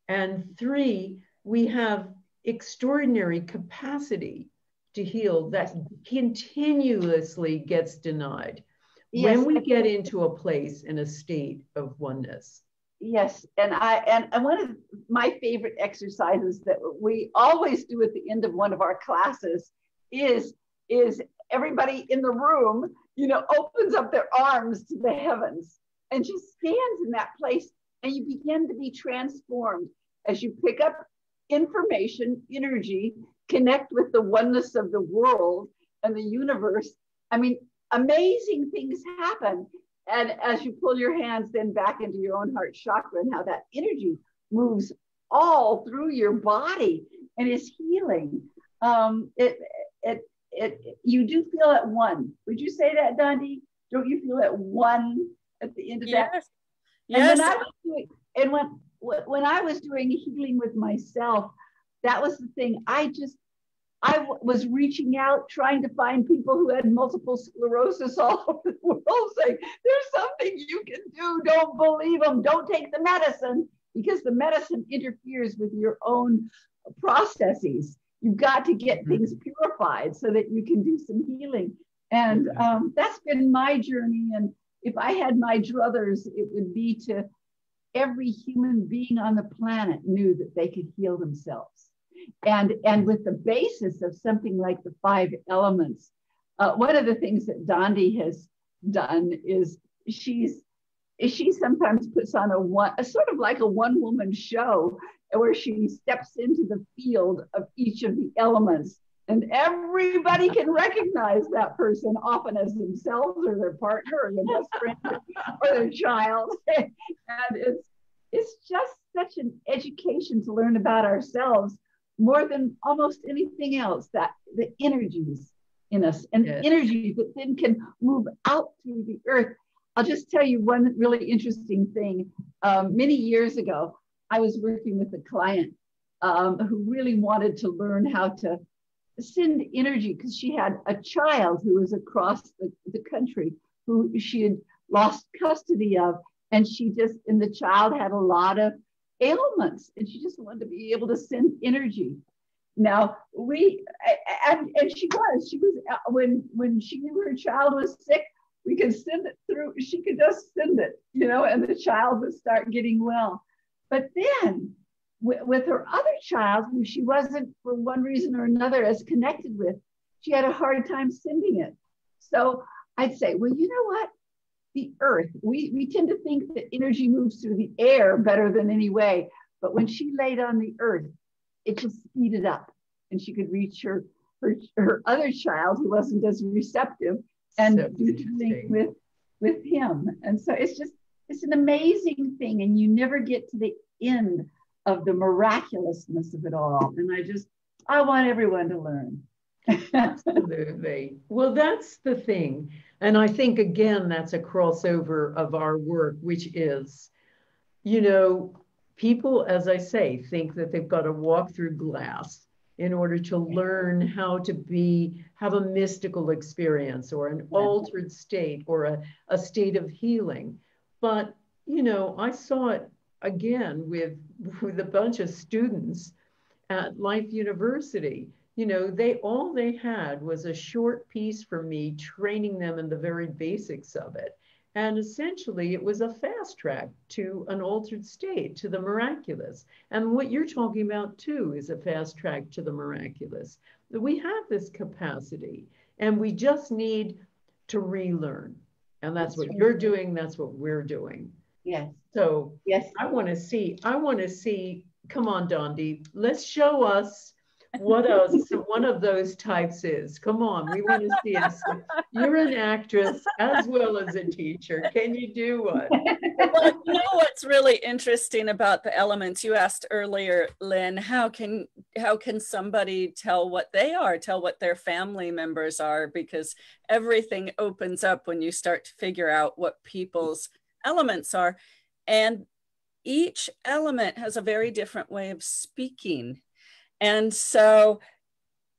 and 3, we have extraordinary capacity to heal that continuously gets denied when we get into a place in a state of oneness. Yes, and one of my favorite exercises that we always do at the end of one of our classes is everybody in the room, you know, opens up their arms to the heavens and just stands in that place, and you begin to be transformed as you pick up information, energy, connect with the oneness of the world and the universe. I mean, amazing things happen. And as you pull your hands then back into your own heart chakra and how that energy moves all through your body and is healing. You do feel at one. Would you say that, Dondi? Don't you feel at one at the end of that? Yes. And when I was doing healing with myself, that was the thing. I was reaching out, trying to find people who had multiple sclerosis all over the world, saying, there's something you can do. Don't believe them. Don't take the medicine, because the medicine interferes with your own processes. You've got to get things purified so that you can do some healing. And that's been my journey. And if I had my druthers, it would be to every human being on the planet knew that they could heal themselves. And with the basis of something like the 5 elements, one of the things that Dondi has done is she sometimes puts on a sort of like a one-woman show where she steps into the field of each of the elements, and everybody can recognize that person, often as themselves or their partner or their best friend or their child. And it's just such an education to learn about ourselves more than almost anything else, that the energies in us and energy that then can move out through the earth. I'll just tell you one really interesting thing. Many years ago, I was working with a client who really wanted to learn how to send energy, because she had a child who was across the country who she had lost custody of. And the child had a lot of ailments, and she just wanted to be able to send energy. Now and she was when she knew her child was sick, we could send it through. She could just send it, you know, and the child would start getting well. But then with her other child, who she wasn't for one reason or another as connected with, she had a hard time sending it. So I'd say, well, you know what? The earth, we tend to think that energy moves through the air better than any way. But when she laid on the earth, it just speeded up, and she could reach her other child who wasn't as receptive and do the thing with him. And so it's an amazing thing, and you never get to the end of the miraculousness of it all. And I want everyone to learn. Absolutely. Well, that's the thing. And I think, again, that's a crossover of our work, which is, you know, people, as I say, think that they've got to walk through glass in order to learn how to have a mystical experience or an altered state or a state of healing. But, you know, I saw it again with a bunch of students at Life University. You know, all they had was a short piece for me, training them in the very basics of it. And essentially, it was a fast track to an altered state, to the miraculous. And what you're talking about, too, is a fast track to the miraculous. We have this capacity, and we just need to relearn. And that's what you're doing. That's what we're doing. Yes. So yes, I want to see, come on, Dondi, let's show us what else one of those types is. Come on, we want to see it. You're an actress as well as a teacher. Can you do one? Well, you know what's really interesting about the elements you asked earlier, Lynn, how can somebody tell what they are, tell what their family members are? Because everything opens up when you start to figure out what people's elements are. And each element has a very different way of speaking. And so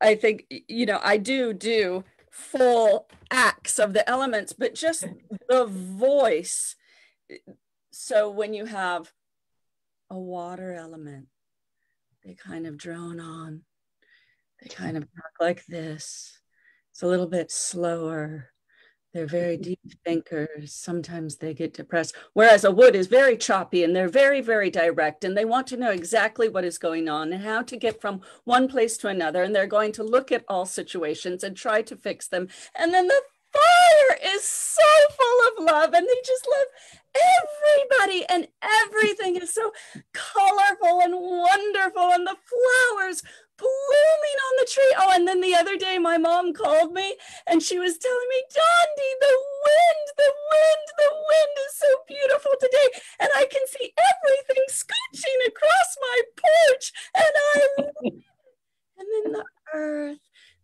I think, you know, I do full acts of the elements, but just the voice. So when you have a water element, they kind of drone on. They kind of talk like this. It's a little bit slower. They're very deep thinkers. Sometimes they get depressed. Whereas a wood is very choppy and they're very, very direct, and they want to know exactly what is going on and how to get from one place to another. And they're going to look at all situations and try to fix them. And then the fire is so full of love, and they just love everybody, and everything is so colorful and wonderful, and the flowers blooming on the tree. Oh, and then the other day my mom called me and she was telling me, Dondi, the wind is so beautiful today, and I can see everything scooching across my porch, and then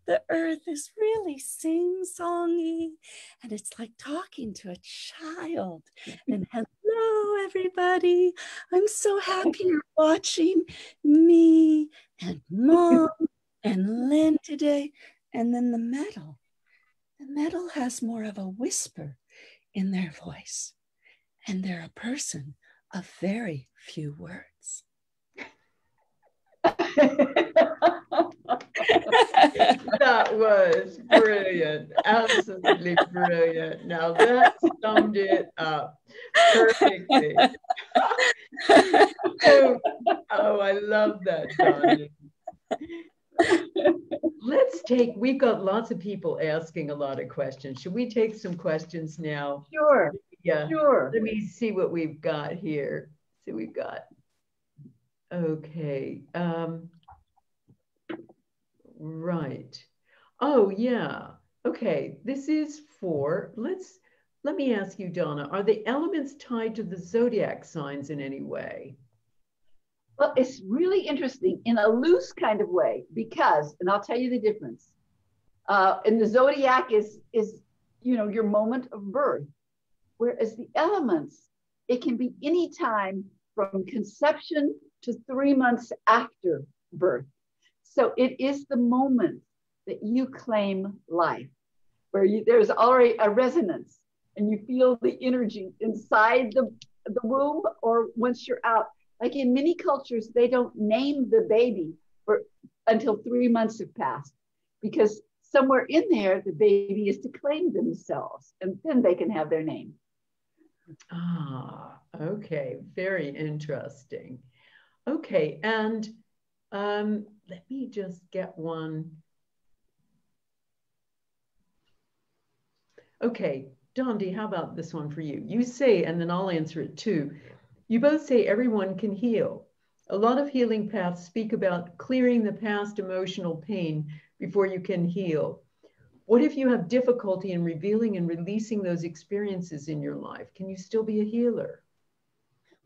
the earth is really sing-songy, and it's like talking to a child. And hello, everybody. I'm so happy you're watching me and Mom and Lynn today. And then the metal has more of a whisper in their voice, and they're a person of very few words. That was brilliant. Absolutely brilliant. Now that summed it up perfectly. Oh, I love that, Donna. We've got lots of people asking a lot of questions. Should we take some questions now? Sure. Yeah. Sure. Let me see what we've got here. Okay. Right. Oh, yeah. Okay. This is let me ask you, Donna, are the elements tied to the zodiac signs in any way? Well, it's really interesting in a loose kind of way because, and I'll tell you the difference. And the zodiac is, you know, your moment of birth, whereas the elements, it can be any time from conception to 3 months after birth. So it is the moment that you claim life, where there's already a resonance and you feel the energy inside the womb, or once you're out. Like in many cultures, they don't name the baby until 3 months have passed, because somewhere in there, the baby is to claim themselves, and then they can have their name. Ah, okay. Very interesting. Okay. And let me just get one. Okay, Dondi, how about this one for you? You say, and then I'll answer it too. You both say everyone can heal. A lot of healing paths speak about clearing the past emotional pain before you can heal. What if you have difficulty in revealing and releasing those experiences in your life? Can you still be a healer?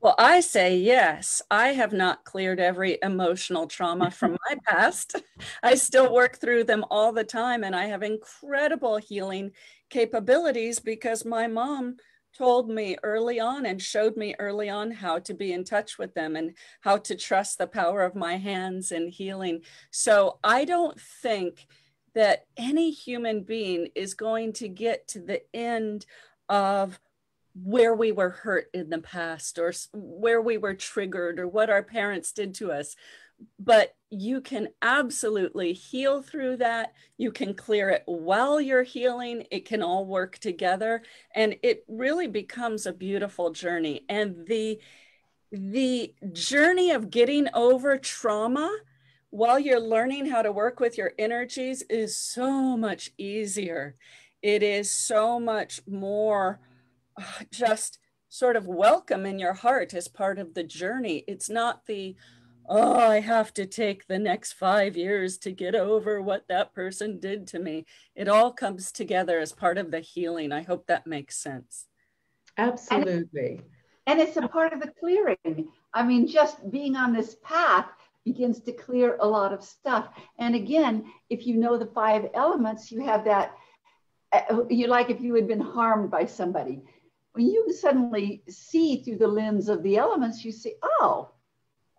Well, I say yes. I have not cleared every emotional trauma from my past. I still work through them all the time, and I have incredible healing capabilities because my mom told me early on and showed me early on how to be in touch with them and how to trust the power of my hands in healing. So I don't think that any human being is going to get to the end of where we were hurt in the past or where we were triggered or what our parents did to us. But you can absolutely heal through that. You can clear it while you're healing. It can all work together. And it really becomes a beautiful journey. And the journey of getting over trauma while you're learning how to work with your energies is so much easier. It is so much more just sort of welcome in your heart as part of the journey. It's not the, oh, I have to take the next 5 years to get over what that person did to me. It all comes together as part of the healing. I hope that makes sense. Absolutely. And it's a part of the clearing. I mean, just being on this path begins to clear a lot of stuff. And again, if you know the 5 elements, you have that, like if you had been harmed by somebody, when you suddenly see through the lens of the elements, you see, oh,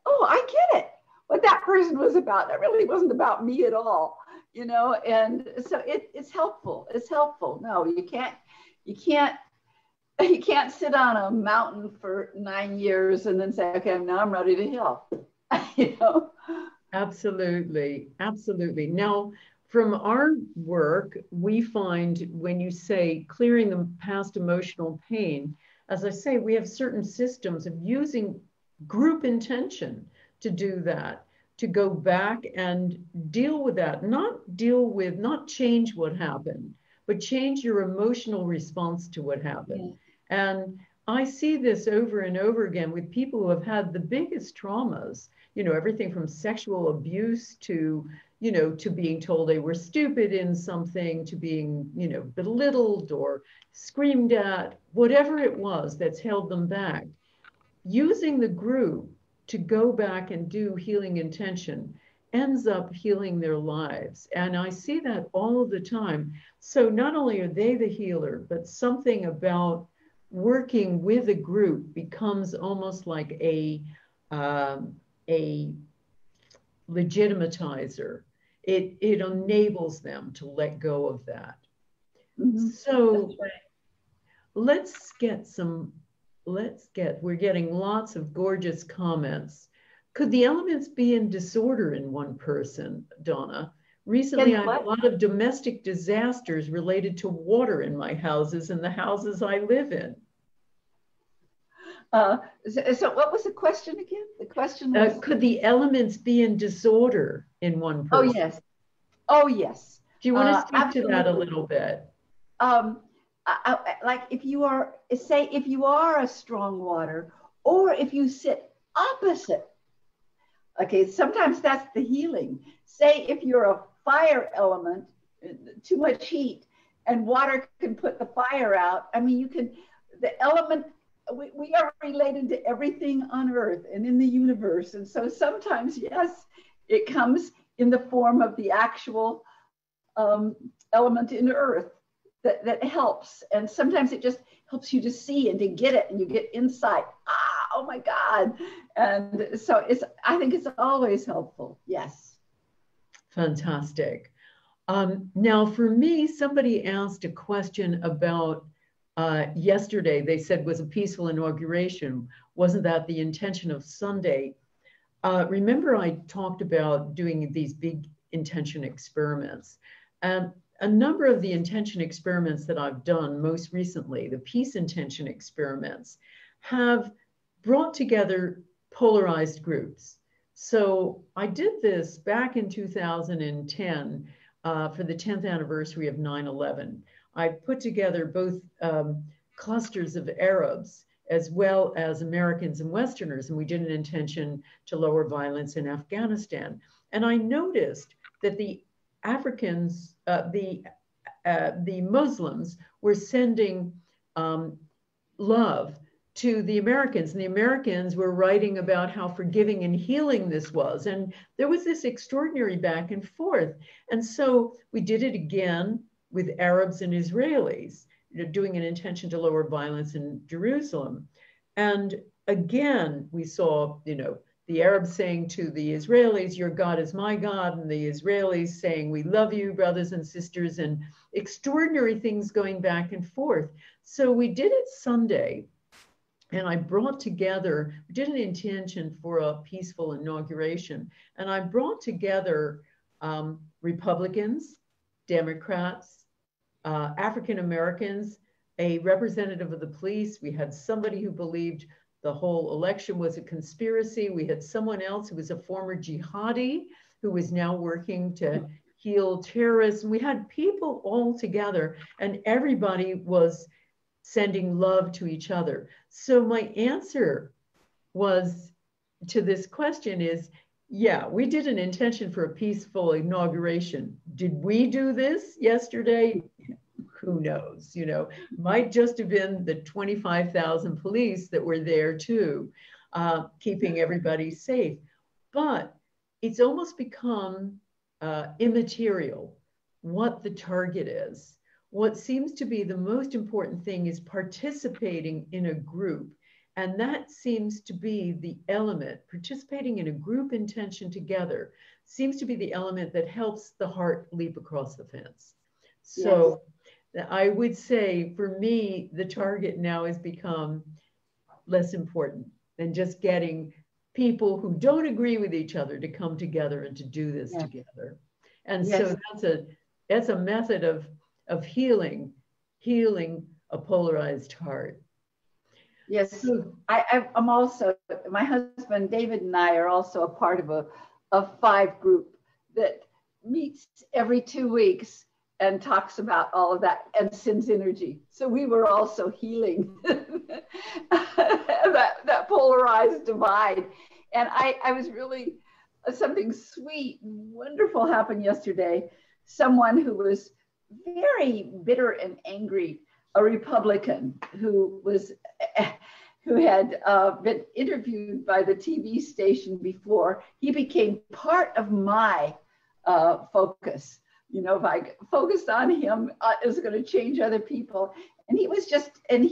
I get it. What that person was about, that really wasn't about me at all, you know? And so it's helpful. It's helpful. No, you can't sit on a mountain for 9 years and then say, okay, now I'm ready to heal. You know? Absolutely. Absolutely. Now, from our work, we find when you say clearing the past emotional pain, as I say, we have certain systems of using group intention to do that, to go back and deal with that, not change what happened, but change your emotional response to what happened. Yeah. And I see this over and over again with people who have had the biggest traumas, you know, everything from sexual abuse to, you know, to being told they were stupid in something, to being, you know, belittled or screamed at, whatever it was that's held them back. Using the group to go back and do healing intention ends up healing their lives. And I see that all the time. So not only are they the healer, but something about working with a group becomes almost like a legitimatizer. It enables them to let go of that. Mm-hmm. So we're getting lots of gorgeous comments. Could the elements be in disorder in one person, Donna? Recently, I had a lot of domestic disasters related to water in my houses and the houses I live in. So what was the question again? The question was, could the elements be in disorder in one person? Oh, yes. Oh, yes. Do you want to speak to that a little bit? Like if you are a strong water, or if you sit opposite, okay, sometimes that's the healing. Say if you're a fire element, too much heat, and water can put the fire out. I mean, the element, we are related to everything on earth and in the universe. And so sometimes, yes, it comes in the form of the actual element in earth that helps. And sometimes it just helps you to see and to get it, and you get insight. Oh my God. And so I think it's always helpful. Yes. Fantastic. Now for me, somebody asked a question about yesterday. They said, was a peaceful inauguration. Wasn't that the intention of Sunday? Remember I talked about doing these big intention experiments. And a number of the intention experiments that I've done most recently, the peace intention experiments, have brought together polarized groups. So I did this back in 2010 for the 10th anniversary of 9/11. I put together both clusters of Arabs as well as Americans and Westerners, and we did an intention to lower violence in Afghanistan. And I noticed that the Africans, the Muslims were sending love to the Americans, and the Americans were writing about how forgiving and healing this was. And there was this extraordinary back and forth. And so we did it again with Arabs and Israelis, doing an intention to lower violence in Jerusalem. And again, we saw, the Arabs saying to the Israelis, your God is my God, and the Israelis saying, we love you, brothers and sisters, and extraordinary things going back and forth. So we did it Sunday, and I brought together, we did an intention for a peaceful inauguration, and I brought together Republicans, Democrats, African Americans, a representative of the police. We had somebody who believed the whole election was a conspiracy. We had someone else who was a former jihadi who was now working to heal terrorists. We had people all together, and everybody was sending love to each other. So my answer was to this question is, yeah, we did an intention for a peaceful inauguration. Did we do this yesterday? Who knows? Might just have been the 25,000 police that were there too, keeping everybody safe. But it's almost become immaterial what the target is. What seems to be the most important thing is participating in a group. And that seems to be the element, participating in a group intention together seems to be the element that helps the heart leap across the fence. So yes. I would say for me, the target now has become less important than just getting people who don't agree with each other to come together and to do this together. And so that's a method of healing a polarized heart. Yes, I'm also, my husband, David, and I are also a part of a 5 group that meets every 2 weeks and talks about all of that and sends energy. So we were also healing that polarized divide. And I was really, something sweet and wonderful happened yesterday. Someone who was very bitter and angry, a Republican who had been interviewed by the TV station before, he became part of my focus. If I focused on him, it was going to change other people. And he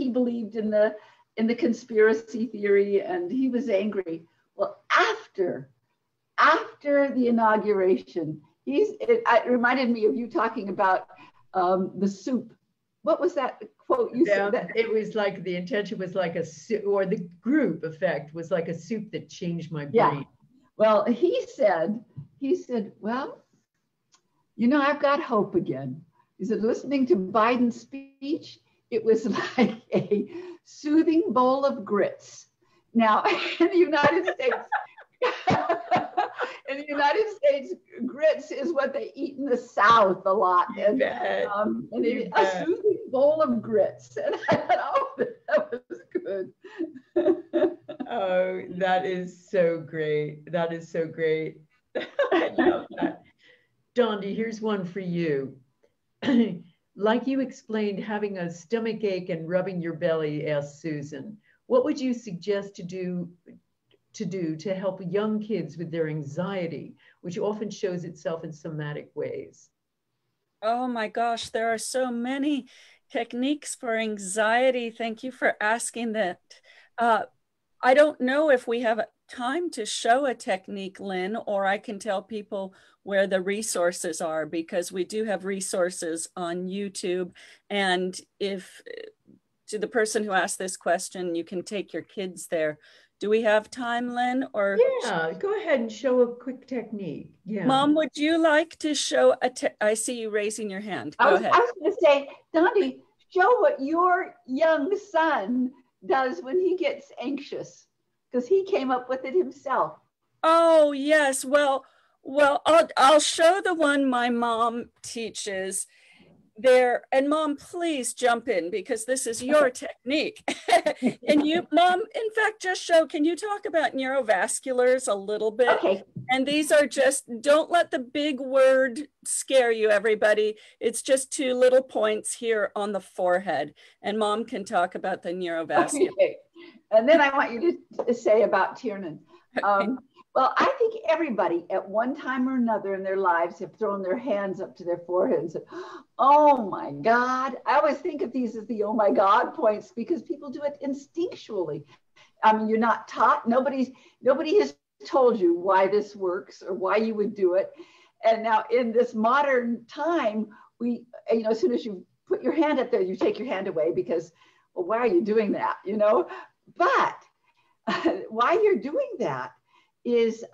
believed in the conspiracy theory, and he was angry. Well, after the inauguration, it reminded me of you talking about the soup. What was that quote you said? That it was like the intention was like a soup, or the group effect was like a soup that changed my brain. Yeah. Well, he said, well, I've got hope again. He said, listening to Biden's speech, it was like a soothing bowl of grits. Now, in the United States, grits is what they eat in the South a lot. And a soothing bowl of grits. And I thought, oh, that was good. Oh, that is so great. That is so great. I love that. Dondi, here's one for you. Like you explained, having a stomach ache and rubbing your belly, asked Susan, what would you suggest to do to help young kids with their anxiety, which often shows itself in somatic ways? Oh my gosh, there are so many techniques for anxiety. Thank you for asking that. I don't know if we have time to show a technique, Lynn, or I can tell people where the resources are, because we do have resources on YouTube. And if to the person who asked this question, you can take your kids there. Do we have time, Lynn? Or yeah, go ahead and show a quick technique. Yeah, Mom, would you like to show I see you raising your hand. Go ahead. I was going to say, Dondi, show what your young son does when he gets anxious, because he came up with it himself. Oh yes, well, I'll show the one my mom teaches there. And Mom, please jump in, because this is your technique. And you, Mom, in fact, just show, can you talk about neurovasculars a little bit? Okay. And these are just, don't let the big word scare you, everybody. It's just 2 little points here on the forehead. And Mom can talk about the neurovascular. Okay. And then I want you to say about Tiernan. Well, I think everybody at one time or another in their lives have thrown their hands up to their forehead and said, oh my God. I always think of these as the oh my God points because people do it instinctually. I mean, you're not taught. Nobody has told you why this works or why you would do it. And now in this modern time, as soon as you put your hand up there, you take your hand away because, well, why are you doing that? But why you're doing that is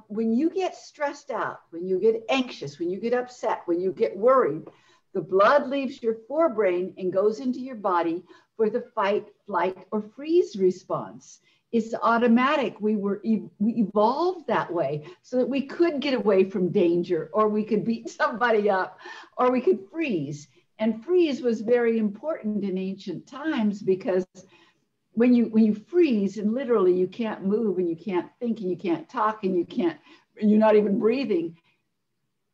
when you get stressed out, when you get anxious, when you get upset, when you get worried, the blood leaves your forebrain and goes into your body for the fight, flight, or freeze response. It's automatic. We evolved that way so that we could get away from danger, or we could beat somebody up, or we could freeze. And freeze was very important in ancient times because when you freeze and literally you can't move and you can't think and you can't talk and you're not even breathing,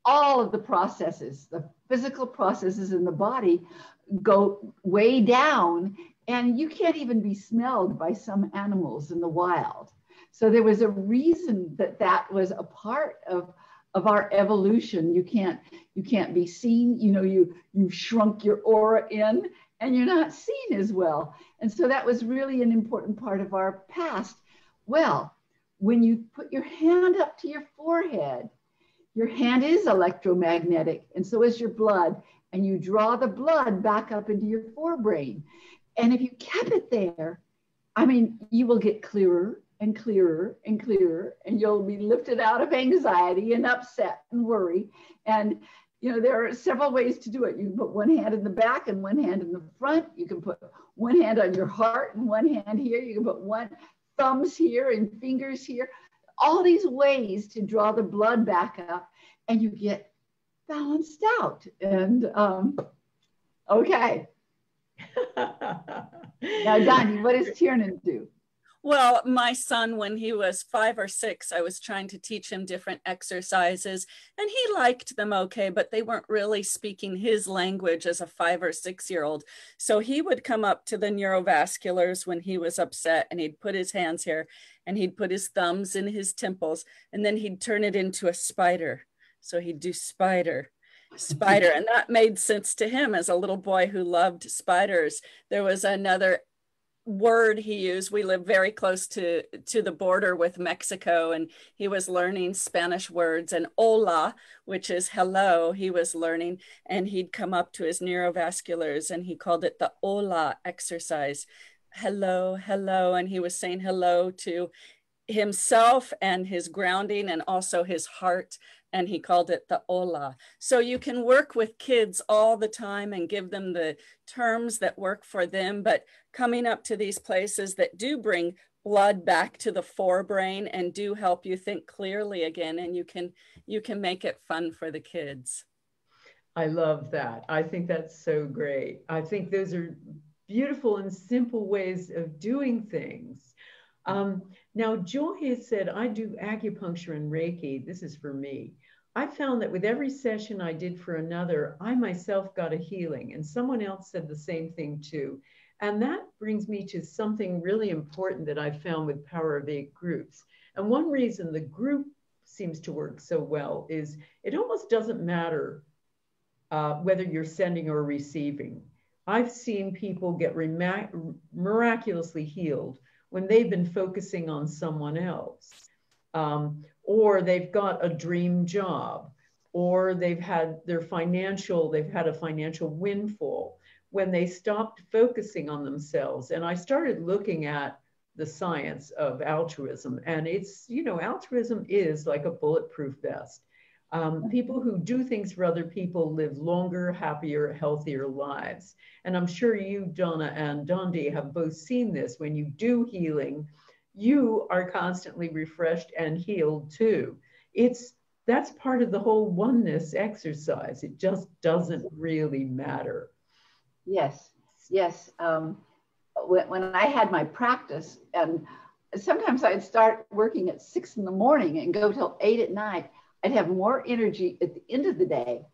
all of the processes, the physical processes in the body go way down and you can't even be smelled by some animals in the wild. So there was a reason that was a part of our evolution. You can't be seen, you shrunk your aura in and you're not seen as well. And so that was really an important part of our past. Well, when you put your hand up to your forehead, your hand is electromagnetic, and so is your blood, and you draw the blood back up into your forebrain. And if you kept it there, I mean, you will get clearer and clearer and clearer, and you'll be lifted out of anxiety and upset and worry. And there are several ways to do it. You can put one hand in the back and one hand in the front. You can put one hand on your heart and one hand here. You can put one thumbs here and fingers here. All these ways to draw the blood back up and you get balanced out. And okay. Now, Dondi, what does Tiernan do? Well, my son, when he was 5 or 6, I was trying to teach him different exercises and he liked them okay, but they weren't really speaking his language as a 5 or 6-year-old. So he would come up to the neurovasculars when he was upset and he'd put his hands here and he'd put his thumbs in his temples and then he'd turn it into a spider. So he'd do spider. And that made sense to him as a little boy who loved spiders. There was another word he used. We live very close to the border with Mexico, and he was learning Spanish words, and hola, which is hello, he was learning, and he'd come up to his neurovasculars and he called it the hola exercise. Hello, hello, and he was saying hello to himself and his grounding and also his heart, and he called it the hola. So you can work with kids all the time and give them the terms that work for them, but coming up to these places that do bring blood back to the forebrain and do help you think clearly again, and you can make it fun for the kids. I love that. I think that's so great. I think those are beautiful and simple ways of doing things. Now, Joy has said, I do acupuncture and Reiki. This is for me. I found that with every session I did for another, I myself got a healing, and someone else said the same thing too. And that brings me to something really important that I found with Power of 8 groups. And one reason the group seems to work so well is it almost doesn't matter whether you're sending or receiving. I've seen people get miraculously healed when they've been focusing on someone else, or they've got a dream job, or they've had a financial windfall when they stopped focusing on themselves. And I started looking at the science of altruism, and it's, altruism is like a bulletproof vest. People who do things for other people live longer, happier, healthier lives. And I'm sure you, Donna and Dondi, have both seen this. When you do healing, you are constantly refreshed and healed too. That's part of the whole oneness exercise. It just doesn't really matter. Yes. When I had my practice, and sometimes I'd start working at 6 in the morning and go till 8 at night, I'd have more energy at the end of the day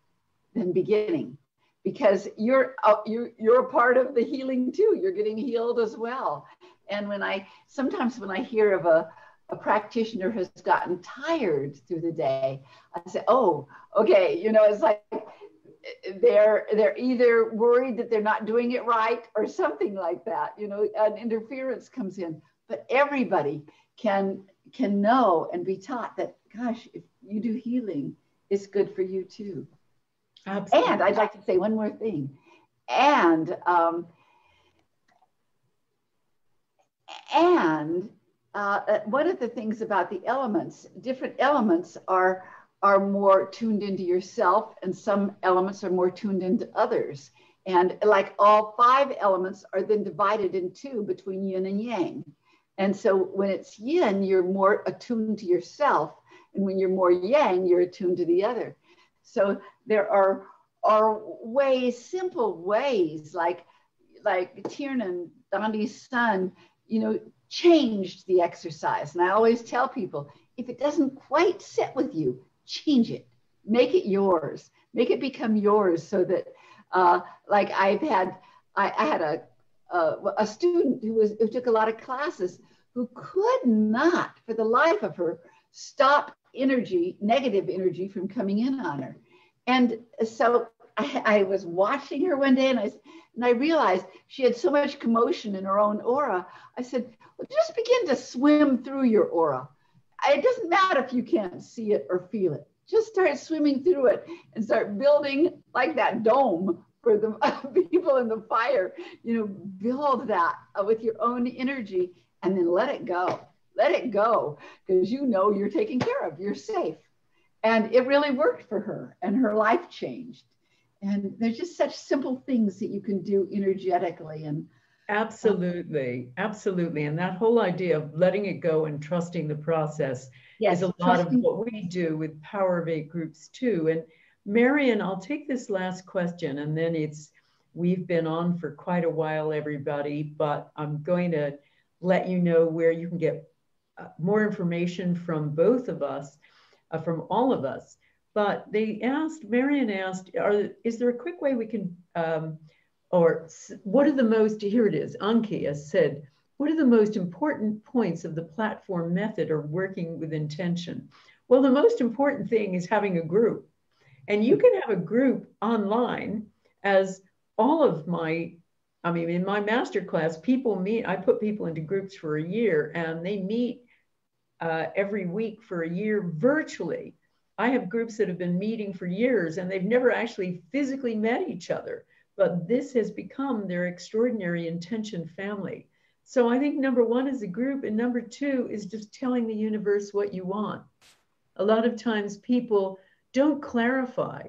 than beginning, because you're a part of the healing too. You're getting healed as well. And sometimes when I hear of a practitioner has gotten tired through the day, I say, oh, okay, you know, it's like they're either worried that they're not doing it right or something like that, you know, an interference comes in. But everybody can know and be taught that, gosh, if you do healing, it's good for you too. Absolutely. And I'd like to say one more thing. And one of the things about the elements, different elements are more tuned into yourself, and some elements are more tuned into others. And like all 5 elements are then divided in 2 between yin and yang. And so when it's yin, you're more attuned to yourself. And when you're more yang, you're attuned to the other. So there are ways, simple ways, like Tiernan, Dondi's son, you know, changed the exercise. And I always tell people, if it doesn't quite sit with you, change it, make it yours, make it become yours, so that like I had a student who took a lot of classes, who could not for the life of her stop negative energy from coming in on her. And so I was watching her one day, and I realized she had so much commotion in her own aura. I said, well, just begin to swim through your aura. It doesn't matter if you can't see it or feel it. Just start swimming through it and start building like that dome for the people in the fire. You know, build that with your own energy, and then let it go. Let it go, because you know you're taken care of. You're safe. And it really worked for her, and her life changed. And there's just such simple things that you can do energetically. And absolutely, absolutely. And that whole idea of letting it go and trusting the process is a lot of what we do with Power of 8 groups too. And Marion, I'll take this last question, and then we've been on for quite a while, everybody, but I'm going to let you know where you can get more information from both of us, from all of us. But Marion asked, is there a quick way we can, or what are the most, here it is, Anki has said, what are the most important points of the platform method or working with intention? Well, the most important thing is having a group. And you can have a group online, as all of in my masterclass, people meet, I put people into groups for a year, and they meet every week for a year virtually. I have groups that have been meeting for years, and they've never actually physically met each other, but this has become their extraordinary intention family. So I think number 1 is a group, and number 2 is just telling the universe what you want. A lot of times people don't clarify.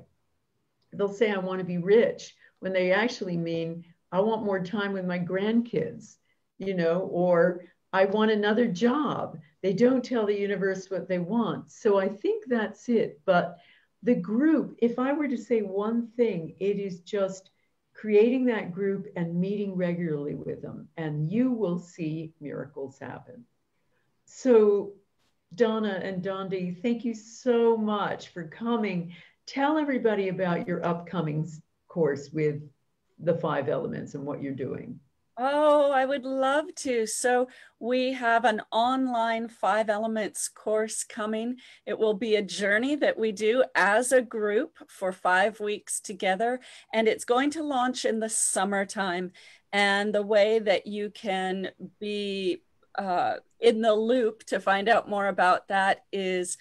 They'll say, I want to be rich, when they actually mean, I want more time with my grandkids, you know, or I want another job. They don't tell the universe what they want. So I think that's it. But the group, if I were to say one thing, it is just creating that group and meeting regularly with them, and you will see miracles happen. So Donna and Dondi, thank you so much for coming. Tell everybody about your upcoming course with the 5 elements and what you're doing. Oh, I would love to. So we have an online 5 elements course coming. It will be a journey that we do as a group for 5 weeks together, and it's going to launch in the summertime. And the way that you can be in the loop to find out more about that is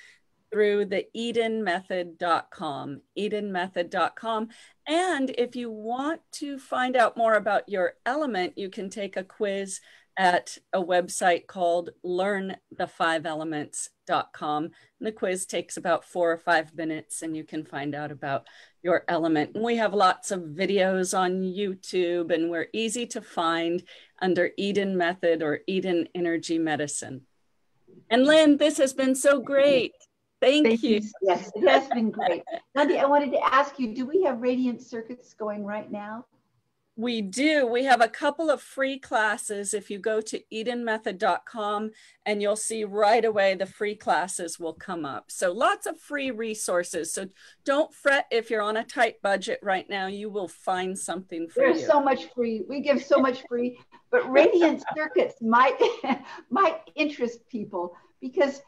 through the edenmethod.com, edenmethod.com. And if you want to find out more about your element, you can take a quiz at a website called learnthefiveelements.com. And the quiz takes about 4 or 5 minutes, and you can find out about your element. And we have lots of videos on YouTube, and we're easy to find under Eden Method or Eden Energy Medicine. And Lynn, this has been so great. Thank you. Yes, it has been great. Dondi, I wanted to ask you, do we have radiant circuits going right now? We do. We have a couple of free classes. If you go to edenmethod.com, and you'll see right away the free classes will come up. So lots of free resources. So don't fret if you're on a tight budget right now. You will find something for you. There's so much free. We give so much free, but radiant circuits might interest people, because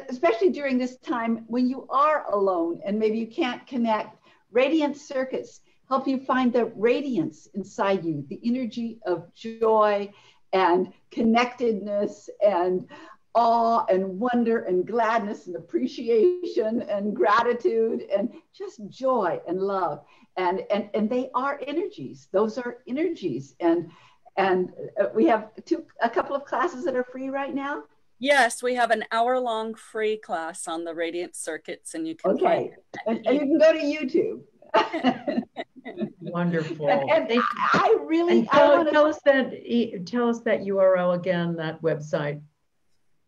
especially during this time when you are alone and maybe you can't connect, radiant circuits help you find the radiance inside you, the energy of joy and connectedness and awe and wonder and gladness and appreciation and gratitude and just joy and love. And they are energies. Those are energies. And we have a couple of classes that are free right now. Yes, we have an hour-long free class on the radiant circuits, and you can find it. And you can go to YouTube. Wonderful. And I really tell us that URL again, that website.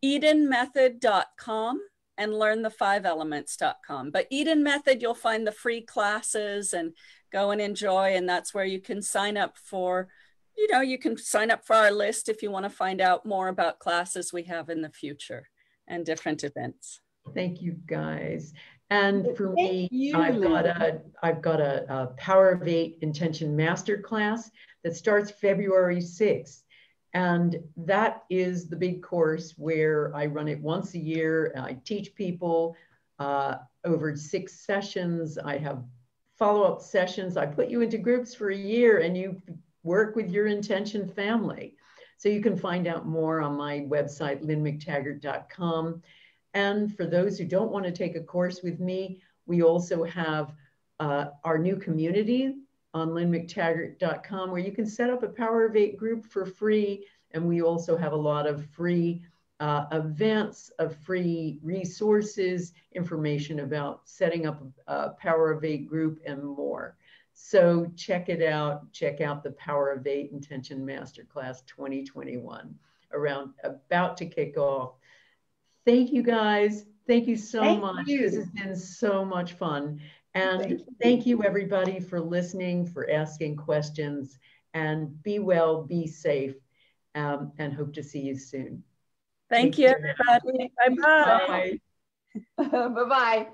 EdenMethod.com and learnthefiveelements.com. But Eden Method, you'll find the free classes and go and enjoy, and that's where you can sign up for, you can sign up for our list if you want to find out more about classes we have in the future and different events. Thank you, guys. And for me, I've got a Power of 8 Intention Masterclass that starts February 6th. And that is the big course where I run it once a year. I teach people over 6 sessions. I have follow-up sessions. I put you into groups for a year and you work with your intention family. So you can find out more on my website, lynnmctaggart.com. And for those who don't want to take a course with me, we also have our new community on lynnmctaggart.com, where you can set up a Power of 8 group for free. And we also have a lot of free events, of free resources, information about setting up a Power of 8 group and more. So check it out. Check out the Power of 8 Intention Masterclass 2021, about to kick off. Thank you, guys. Thank you so much. This has been so much fun. And thank you, everybody, for listening, for asking questions. And be well, be safe, and hope to see you soon. Thank you, everybody. Bye-bye. Bye-bye.